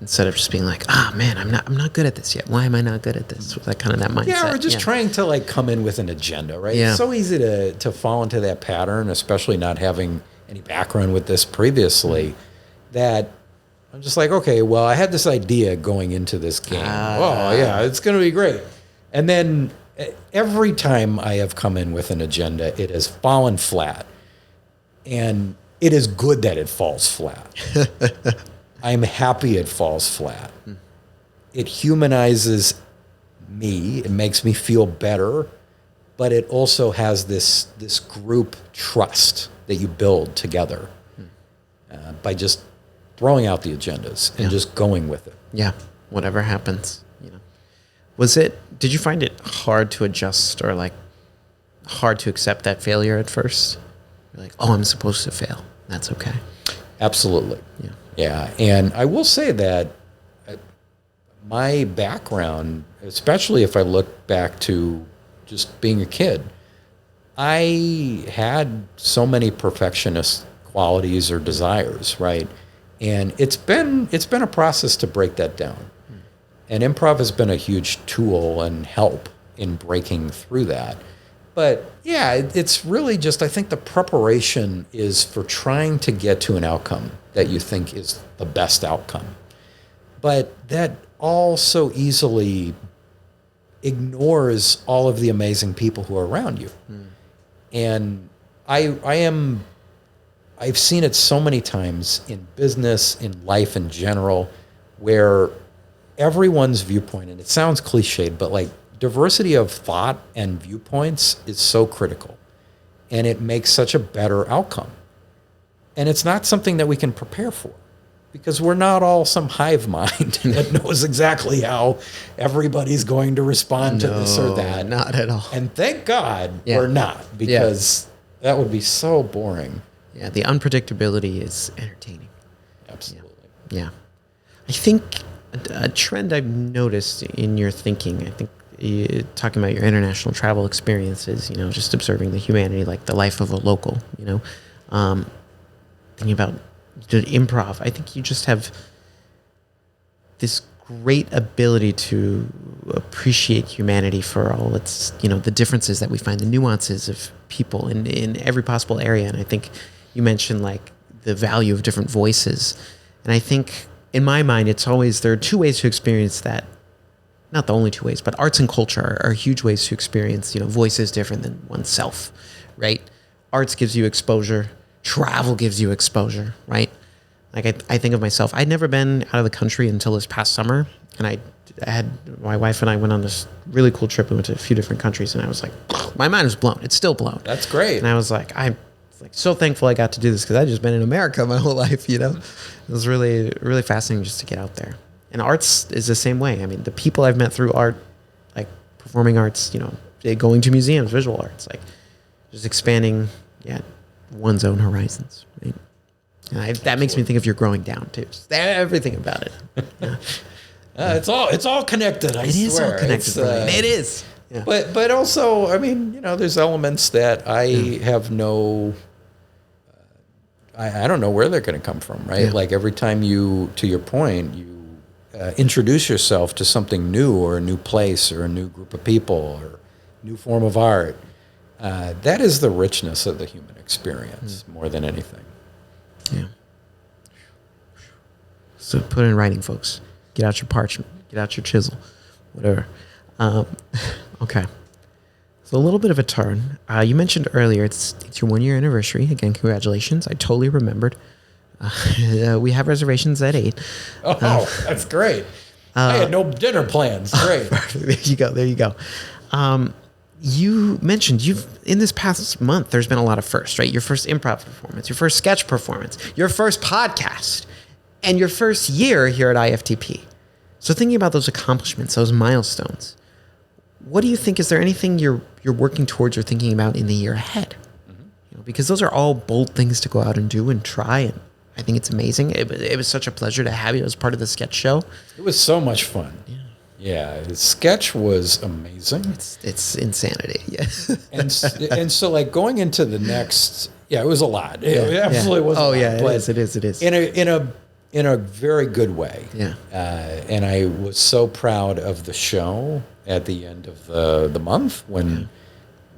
Instead of just being like, man, I'm not good at this yet. Why am I not good at this? That kind of that mindset. Yeah, or just trying to come in with an agenda, right? Yeah. It's so easy to fall into that pattern, especially not having any background with this previously, that I'm just like, okay, well, I had this idea going into this game. Oh, yeah, it's going to be great. And then every time I have come in with an agenda, it has fallen flat. And it is good that it falls flat. I'm happy it falls flat. It humanizes me. It makes me feel better. But it also has this group trust that you build together by just throwing out the agendas and just going with it. Yeah, whatever happens. Did you find it hard to adjust or hard to accept that failure at first? You're like, I'm supposed to fail. That's okay. Absolutely. Yeah. Yeah, and I will say that my background, especially if I look back to just being a kid, I had so many perfectionist qualities or desires, right? And it's been a process to break that down. And improv has been a huge tool and help in breaking through that. But yeah, it's really just, I think the preparation is for trying to get to an outcome that you think is the best outcome. But that also easily ignores all of the amazing people who are around you. And I've seen it so many times in business, in life in general, where everyone's viewpoint, and it sounds cliched, but diversity of thought and viewpoints is so critical, and it makes such a better outcome. And it's not something that we can prepare for, because we're not all some hive mind that knows exactly how everybody's going to respond to this or that. Not at all. And thank God we're not, because that would be so boring. Yeah, the unpredictability is entertaining. Absolutely. Yeah. I think a trend I've noticed in your thinking, I think, talking about your international travel experiences, just observing the humanity, the life of a local, thinking about the improv, I think you just have this great ability to appreciate humanity for all its, the differences that we find, the nuances of people in every possible area. And I think you mentioned the value of different voices. And I think in my mind, there are two ways to experience that. Not the only two ways, but arts and culture are huge ways to experience, voices different than oneself, right? Arts gives you exposure. Travel gives you exposure, right? I think of myself, I'd never been out of the country until this past summer. And I had, my wife and I went on this really cool trip. We went to a few different countries, and I was like, my mind was blown. It's still blown. That's great. And I was like, I'm so thankful I got to do this, because I've just been in America my whole life, It was really, really fascinating just to get out there. And arts is the same way. I mean, the people I've met through art, performing arts, going to museums, visual arts, just expanding, one's own horizons. Right? That makes me think of your growing down too. Just everything about it. Yeah. It's all connected. I It swear. is all connected. Brian. It is. Yeah. But also, I mean, there's elements that I have no. I don't know where they're going to come from, right? Yeah. Like every time to your point, you introduce yourself to something new or a new place or a new group of people or new form of art. That is the richness of the human experience more than anything. Yeah. So put it in writing, folks. Get out your parchment. Get out your chisel. Whatever. Okay. So a little bit of a turn. You mentioned earlier it's your 1 year anniversary. Again, congratulations. I totally remembered. We have reservations at 8. Oh, that's great. I had no dinner plans. Great. There you go. You mentioned in this past month, there's been a lot of firsts, right? Your first improv performance, your first sketch performance, your first podcast, and your first year here at IFTP. So thinking about those accomplishments, those milestones, what do you think? Is there anything you're working towards or thinking about in the year ahead? Mm-hmm. Because those are all bold things to go out and do and try. And I think it's amazing. It was such a pleasure to have you as part of the sketch show. It was so much fun. Yeah, the sketch was amazing. It's insanity. Yeah. and so like going into the next, it was a lot. It absolutely was. Oh a lot, yeah, it is. In a very good way. Yeah. And I was so proud of the show at the end of the month when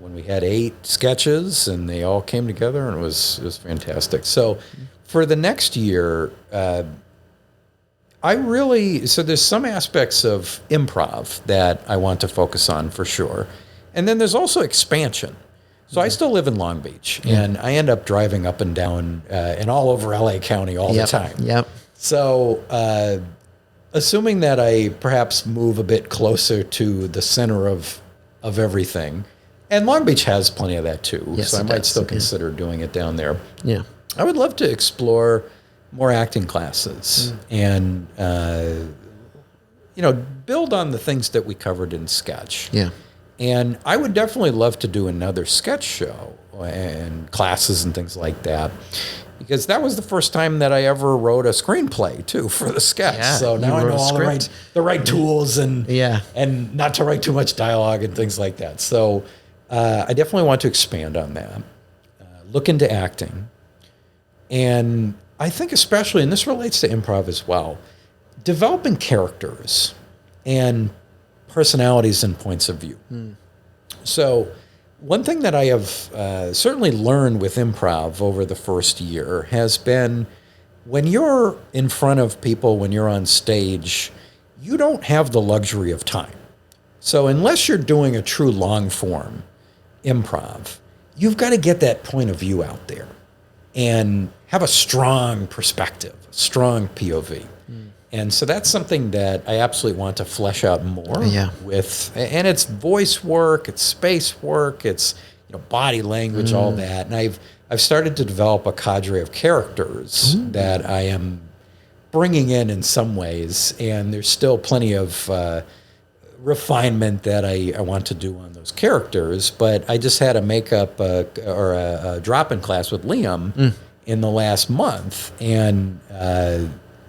we had 8 sketches and they all came together and it was fantastic. So for the next year, so there's some aspects of improv that I want to focus on for sure. And then there's also expansion. So I still live in Long Beach and I end up driving up and down and all over LA County all the time. Yep. So assuming that I perhaps move a bit closer to the center of everything, and Long Beach has plenty of that too. Yes, so I might still consider doing it down there. Yeah. I would love to explore more acting classes and, build on the things that we covered in sketch. Yeah. And I would definitely love to do another sketch show and classes and things like that, because that was the first time that I ever wrote a screenplay too for the sketch. Yeah, so now I know all the right tools and not to write too much dialogue and things like that. So I definitely want to expand on that, look into acting. And I think especially, and this relates to improv as well, developing characters and personalities and points of view. So one thing that I have certainly learned with improv over the first year has been when you're in front of people, when you're on stage, you don't have the luxury of time. So unless you're doing a true long form improv, you've got to get that point of view out there and have a strong perspective, a strong POV. And so that's something that I absolutely want to flesh out more with, and it's voice work, it's space work, it's body language, all that. And I've started to develop a cadre of characters that I am bringing in some ways, and there's still plenty of refinement that I want to do on those characters. But I just had a makeup or a drop-in class with Liam in the last month, and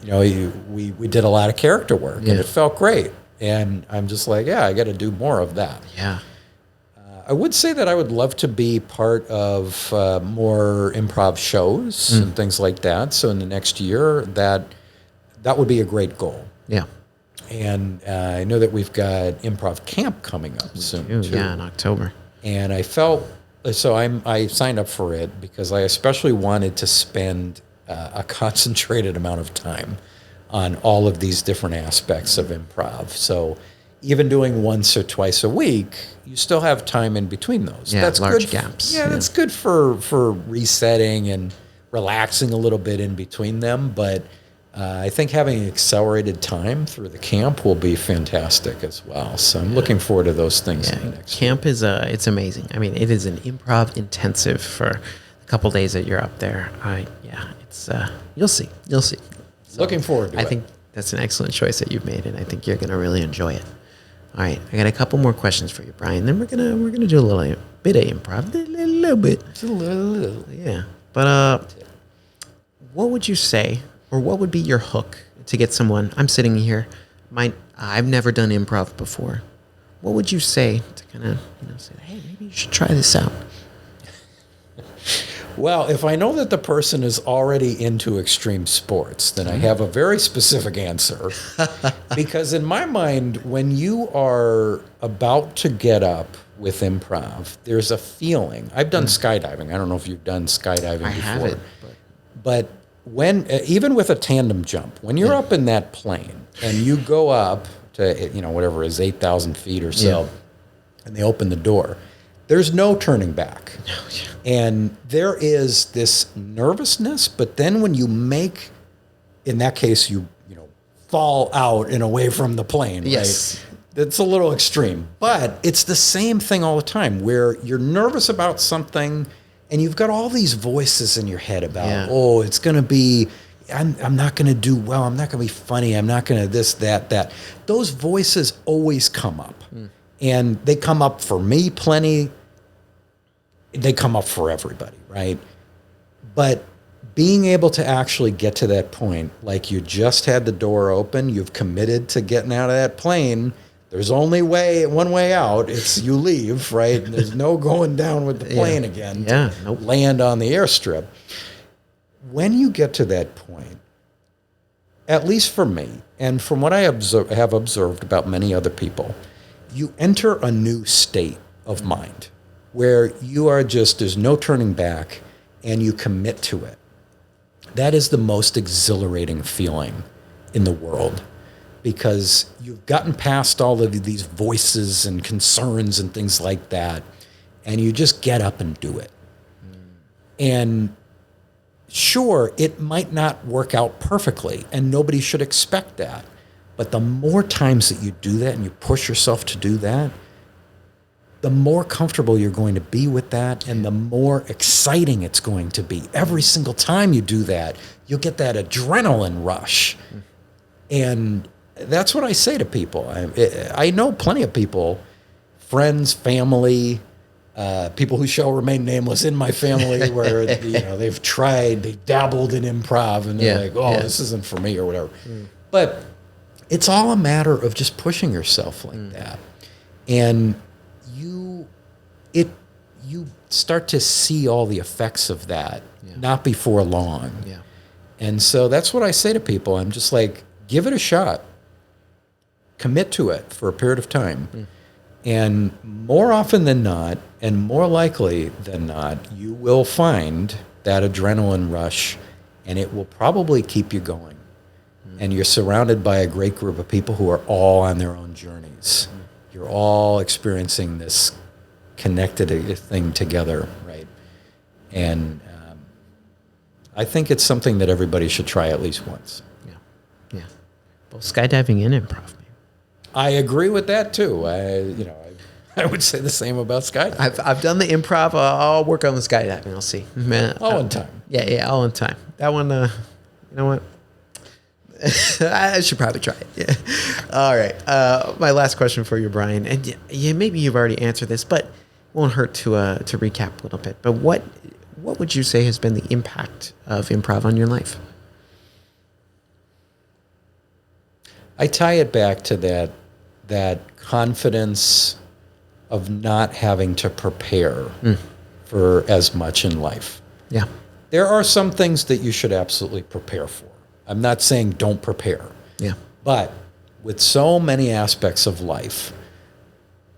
we did a lot of character work, and it felt great. And I'm just like, I got to do more of that. Yeah. I would say that I would love to be part of more improv shows and things like that. So in the next year, that would be a great goal. Yeah. And I know that we've got improv camp coming up soon too. Yeah, in October. And I felt so I signed up for it because I especially wanted to spend a concentrated amount of time on all of these different aspects of improv. So even doing once or twice a week, you still have time in between those. Yeah, that's large good. gaps. That's good for resetting and relaxing a little bit in between them. But I think having accelerated time through the camp will be fantastic as well. So I'm looking forward to those things in the next camp year. It's amazing. I mean, it is an improv intensive for a couple days that you're up there. It's you'll see. So looking forward to it. I think that's an excellent choice that you've made, and I think you're going to really enjoy it. All right, I got a couple more questions for you, Brian. Then we're gonna do a little bit of improv, a little bit, Just a little. yeah. But what would you say, or what would be your hook to get someone? I'm sitting here, I've never done improv before. What would you say to kind of say, hey, maybe you should try this out? Well, if I know that the person is already into extreme sports, then I have a very specific answer. Because in my mind, when you are about to get up with improv, there's a feeling. I've done skydiving. I don't know if you've done skydiving before. I haven't. But when, even with a tandem jump, when you're up in that plane and you go up to, whatever it is, 8,000 feet or so, and they open the door, there's no turning back. And there is this nervousness, but then when you make, in that case, you fall out and away from the plane, right? It's a little extreme, but it's the same thing all the time where you're nervous about something and you've got all these voices in your head about, oh, it's going to be, I'm not going to do well. I'm not going to be funny. I'm not going to this, that. Those voices always come up. And they come up for me plenty. They come up for everybody, right? But being able to actually get to that point, like you just had the door open, you've committed to getting out of that plane, there's only one way out, it's you leave, right? And there's no going down with the plane again to land on the airstrip. When you get to that point, at least for me, and from what I have observed about many other people, you enter a new state of mind where you are there's no turning back and you commit to it. That is the most exhilarating feeling in the world because you've gotten past all of these voices and concerns and things like that, and you just get up and do it. And sure, it might not work out perfectly, and nobody should expect that. But the more times that you do that and you push yourself to do that, the more comfortable you're going to be with that and the more exciting it's going to be. Every single time you do that, you'll get that adrenaline rush. And that's what I say to people. I know plenty of people, friends, family, people who shall remain nameless in my family where they've tried, they dabbled in improv and they're like, oh, this isn't for me or whatever. But it's all a matter of just pushing yourself like that. And you start to see all the effects of that, not before long. And so that's what I say to people. I'm just like, give it a shot. Commit to it for a period of time. And more often than not, and more likely than not, you will find that adrenaline rush, and it will probably keep you going. And you're surrounded by a great group of people who are all on their own journeys. You're all experiencing this connected thing together, right? And I think it's something that everybody should try at least once. Yeah. Both skydiving and improv. I agree with that too. I would say the same about skydiving. I've done the improv. I'll work on the skydiving. I'll see. All in time. Yeah, all in time. That one, you know what? I should probably try it. Yeah. All right. My last question for you, Brian, and maybe you've already answered this, but it won't hurt to recap a little bit. But what would you say has been the impact of improv on your life? I tie it back to that confidence of not having to prepare for as much in life. Yeah. There are some things that you should absolutely prepare for. I'm not saying don't prepare. Yeah. But with so many aspects of life,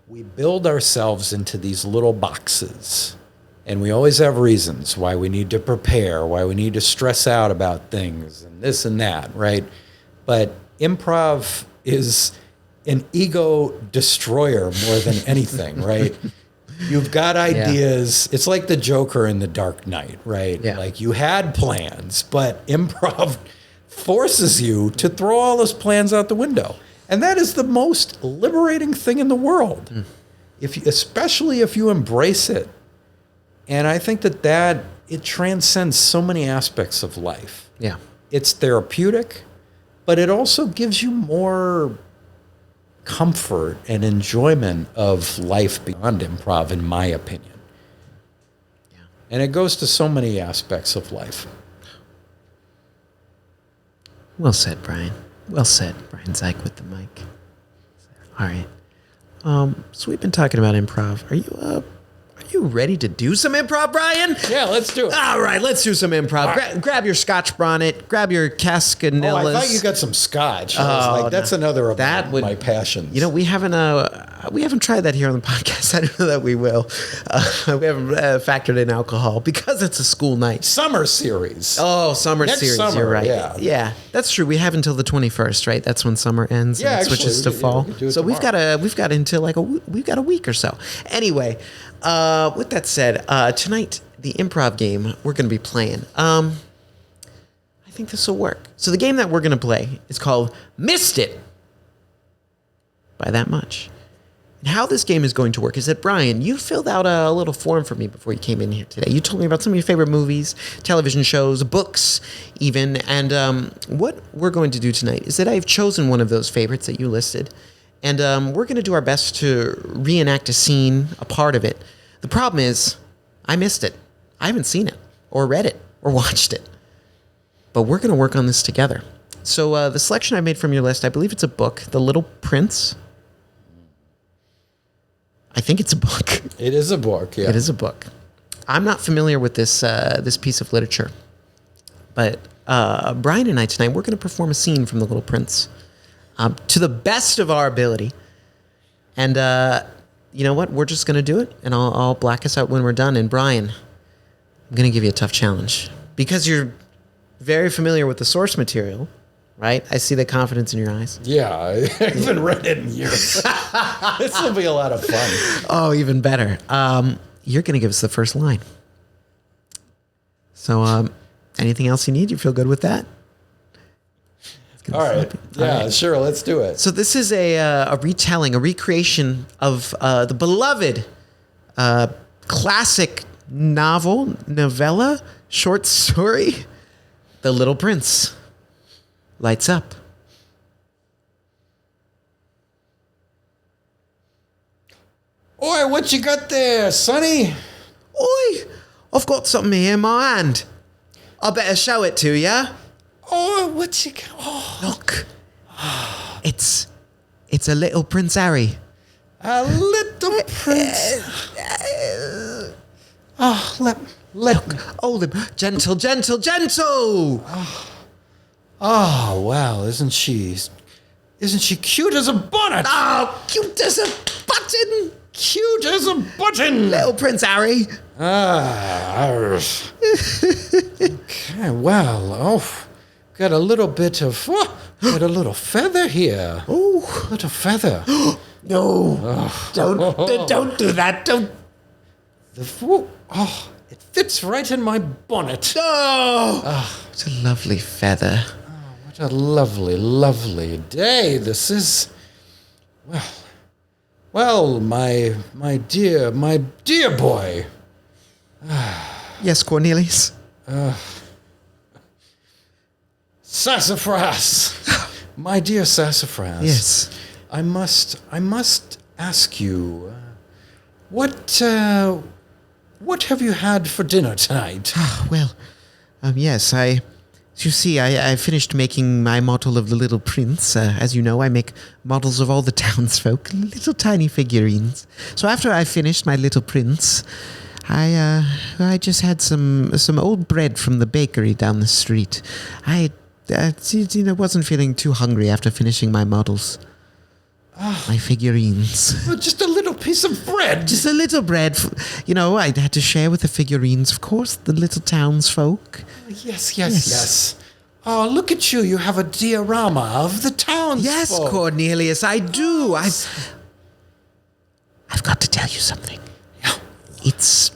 we build ourselves into these little boxes. And we always have reasons why we need to prepare, why we need to stress out about things and this and that, right? But improv is an ego destroyer more than anything, right? You've got ideas. It's like the Joker in The Dark Knight, right? Yeah. Like you had plans, but improv forces you to throw all those plans out the window. And that is the most liberating thing in the world, especially if you embrace it. And I think that it transcends so many aspects of life. Yeah. It's therapeutic, but it also gives you more comfort and enjoyment of life beyond improv, in my opinion. Yeah. And it goes to so many aspects of life. Well said, Brian. Well said, Brian Zaik with the mic. All right. So we've been talking about improv. Are you ready to do some improv, Brian? Yeah, let's do it. All right, let's do some improv. Grab your Scotch bonnet. Grab your Cascanellas. Oh, I thought you got some scotch. I was like, that's another of my passions. You know, we haven't tried that here on the podcast. I don't know that we will. We haven't factored in alcohol because it's a school night. Summer series. Oh, summer Next series. summer, You're right. yeah. That's true. We have until the 21st, right? That's when summer ends and it switches to fall. So we've got until we've got a week or so. Anyway, with that said, tonight the improv game we're going to be playing. I think this will work. So the game that we're going to play is called Missed It by That Much. And how this game is going to work is that, Brian, you filled out a little form for me before you came in here today. You told me about some of your favorite movies, television shows, books, even. And what we're going to do tonight is that I've chosen one of those favorites that you listed. And we're going to do our best to reenact a scene, a part of it. The problem is, I missed it. I haven't seen it, or read it, or watched it. But we're going to work on this together. So the selection I made from your list, I believe it's a book, The Little Prince. I think it's a book. It is a book, yeah. It is a book. I'm not familiar with this this piece of literature. But Brian and I tonight, we're going to perform a scene from The Little Prince to the best of our ability. And you know what? We're just going to do it, and I'll black us out when we're done. And Brian, I'm going to give you a tough challenge. Because you're very familiar with the source material, right? I see the confidence in your eyes. Yeah, I haven't read it in years. This will be a lot of fun. Oh, even better. You're going to give us the first line. So anything else you need? You feel good with that? All right. Yeah, sure. Let's do it. So this is a retelling, a recreation of the beloved classic novella, short story, The Little Prince. Lights up. Oi, what you got there, Sonny? Oi, I've got something here in my hand. I better show it to ya. Oh, what you got? Oh. Look, it's a little Prince Harry. A little prince. Oh, let Hold him. Gentle, gentle, gentle. Oh, wow, isn't she cute as a bonnet? Oh, cute as a button. Cute as a button. Little Prince Harry. Okay, well, got a little bit of, got a little feather here. Oh, little feather. No, don't do that. Don't. It fits right in my bonnet. Oh, it's a lovely feather. What a lovely, lovely day this is. Well, my dear boy. Yes, Cornelius. Sassafras. My dear Sassafras. Yes. I must ask you, what have you had for dinner tonight? Well, yes, you see, I finished making my model of the Little Prince. As you know, I make models of all the townsfolk, little tiny figurines. So after I finished my Little Prince, I just had some old bread from the bakery down the street. I wasn't feeling too hungry after finishing my models. My figurines. Just a little piece of bread. Just a little bread. I had to share with the figurines, of course, the little townsfolk. Yes. Oh, look at you. You have a diorama of the townsfolk. Yes, Cornelius, I do. I've got to tell you something. Yeah. It's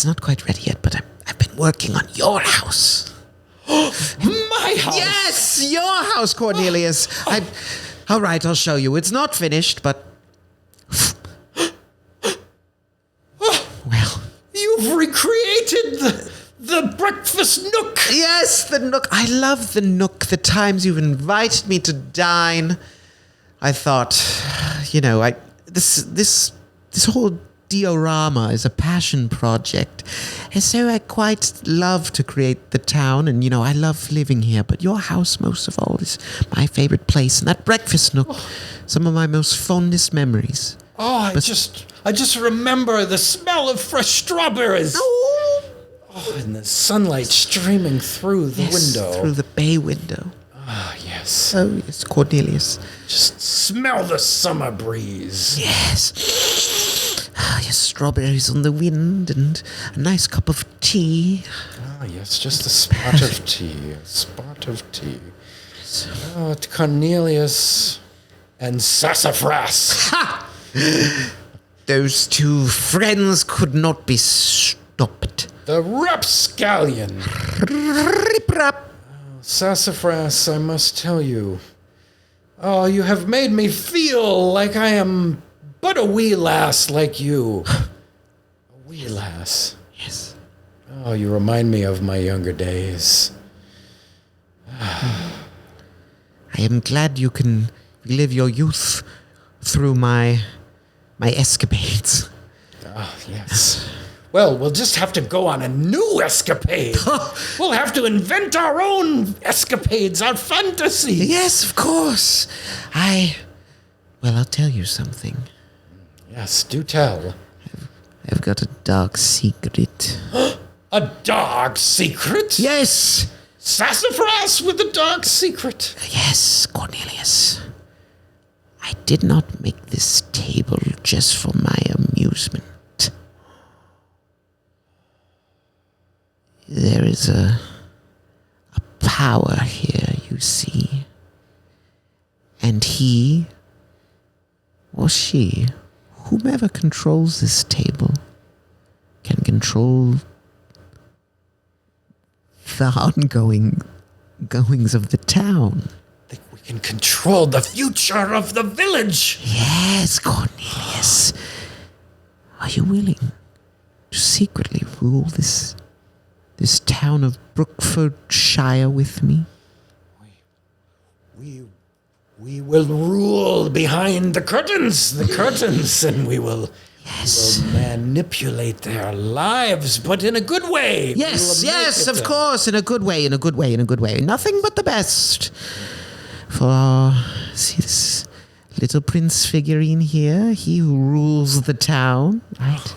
not quite ready yet, but I've been working on your house. My house? Yes, your house, Cornelius. All right, I'll show you. It's not finished, but... Well... You've recreated the breakfast nook. Yes, the nook. I love the nook. The times you've invited me to dine. I thought, this whole diorama is a passion project. And so I quite love to create the town, and, I love living here. But your house, most of all, is my favorite place. And that breakfast nook, some of my most fondest memories. Oh, I just remember the smell of fresh strawberries. Oh, and the sunlight streaming through the window. Through the bay window. Ah, yes. Oh, yes, Cornelius. Just smell the summer breeze. Yes. Yes, strawberries on the wind and a nice cup of tea. Ah, yes, just a spot of tea. A spot of tea. Oh, Cornelius and Sassafras. Ha! Those two friends could not be stopped. The rapscallion. Rip-rap. Sassafras, I must tell you. Oh, you have made me feel like I am but a wee lass like you. A wee lass. Yes. Oh, you remind me of my younger days. I am glad you can live your youth through my escapades. Oh, yes. Well, we'll just have to go on a new escapade. We'll have to invent our own escapades, our fantasies. Yes, of course. I'll tell you something. Yes, do tell. I've got a dark secret. A dark secret? Yes! Sassafras with a dark secret. Yes, Cornelius. I did not make this table just for my amusement. There is a power here, you see. And he, or she, whomever controls this table, can control the ongoing goings of the town. I think we can control the future of the village. Yes, Cornelius. Are you willing to secretly rule this town of Brookfordshire with me? We will rule behind the curtains, and we will, Yes. we will manipulate their lives, but in a good way. Yes, of course, in a good way. Nothing but the best. For, see this little prince figurine here? He who rules the town, right?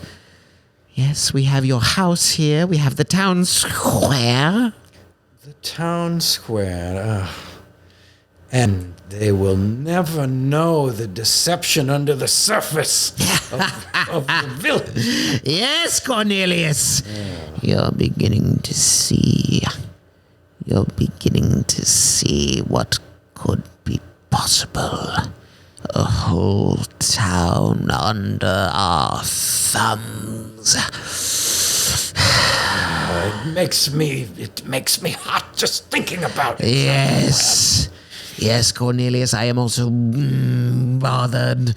Yes, we have your house here. We have the town square. The town square. And they will never know the deception under the surface of the village. Yes, Cornelius. You're beginning to see. What could be possible. A whole town under our thumbs. It makes me hot just thinking about it. Yes. Yes, Cornelius, I am also bothered.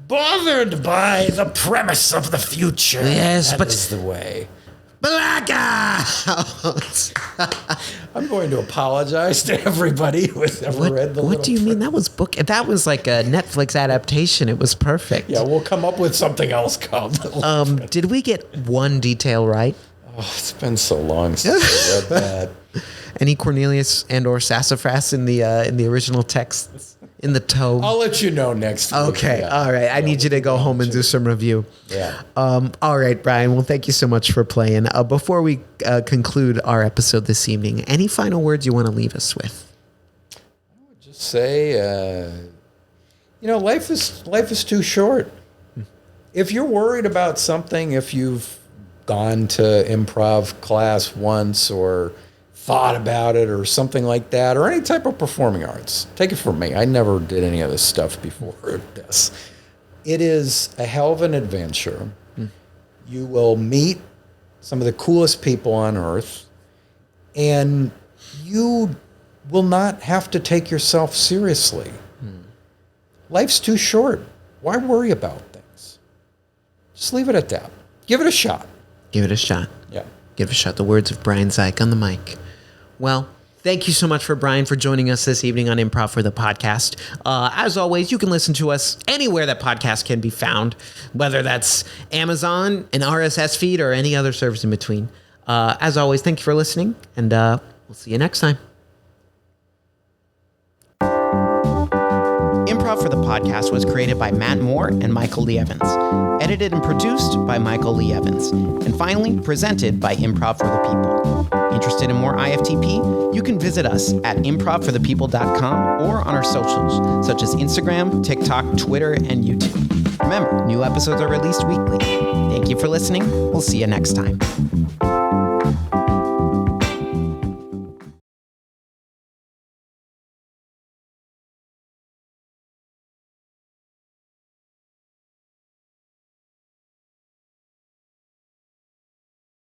Bothered by the premise of the future. Yes, that is the way. Blackout! I'm going to apologize to everybody who has ever read the What do you mean? That was like a Netflix adaptation. It was perfect. Yeah, we'll come up with something else called. Did we get one detail right? Oh, it's been so long since I read that. Any Cornelius and or Sassafras in the original text in the toe? I'll let you know next week. Okay, Yeah. all right. I need you to go home and do some review. Yeah. All right, Brian. Well, thank you so much for playing. Before we conclude our episode this evening, any final words you want to leave us with? Just say, life is too short. If you're worried about something, if you've gone to improv class once or thought about it or something like that, or any type of performing arts, take it from me. I never did any of this stuff before this. It is a hell of an adventure. You will meet some of the coolest people on earth, and you will not have to take yourself seriously. Life's too short. Why worry about things? Just leave it at that. Give it a shot. Give it a shot. Yeah. Give it a shot. The words of Brian Zaik on the mic. Well, Thank you so much for Brian for joining us this evening on Improv for the Podcast. As always, you can listen to us anywhere that podcasts can be found, whether that's Amazon, an RSS feed, or any other service in between. As always, thank you for listening, and we'll see you next time. Improv for the Podcast was created by Matt Moore and Michael Lee Evans, edited and produced by Michael Lee Evans, and finally presented by Improv for the People. Interested in more IFTP? You can visit us at improvforthepeople.com or on our socials, such as Instagram, TikTok, Twitter, and YouTube. Remember, new episodes are released weekly. Thank you for listening. We'll see you next time.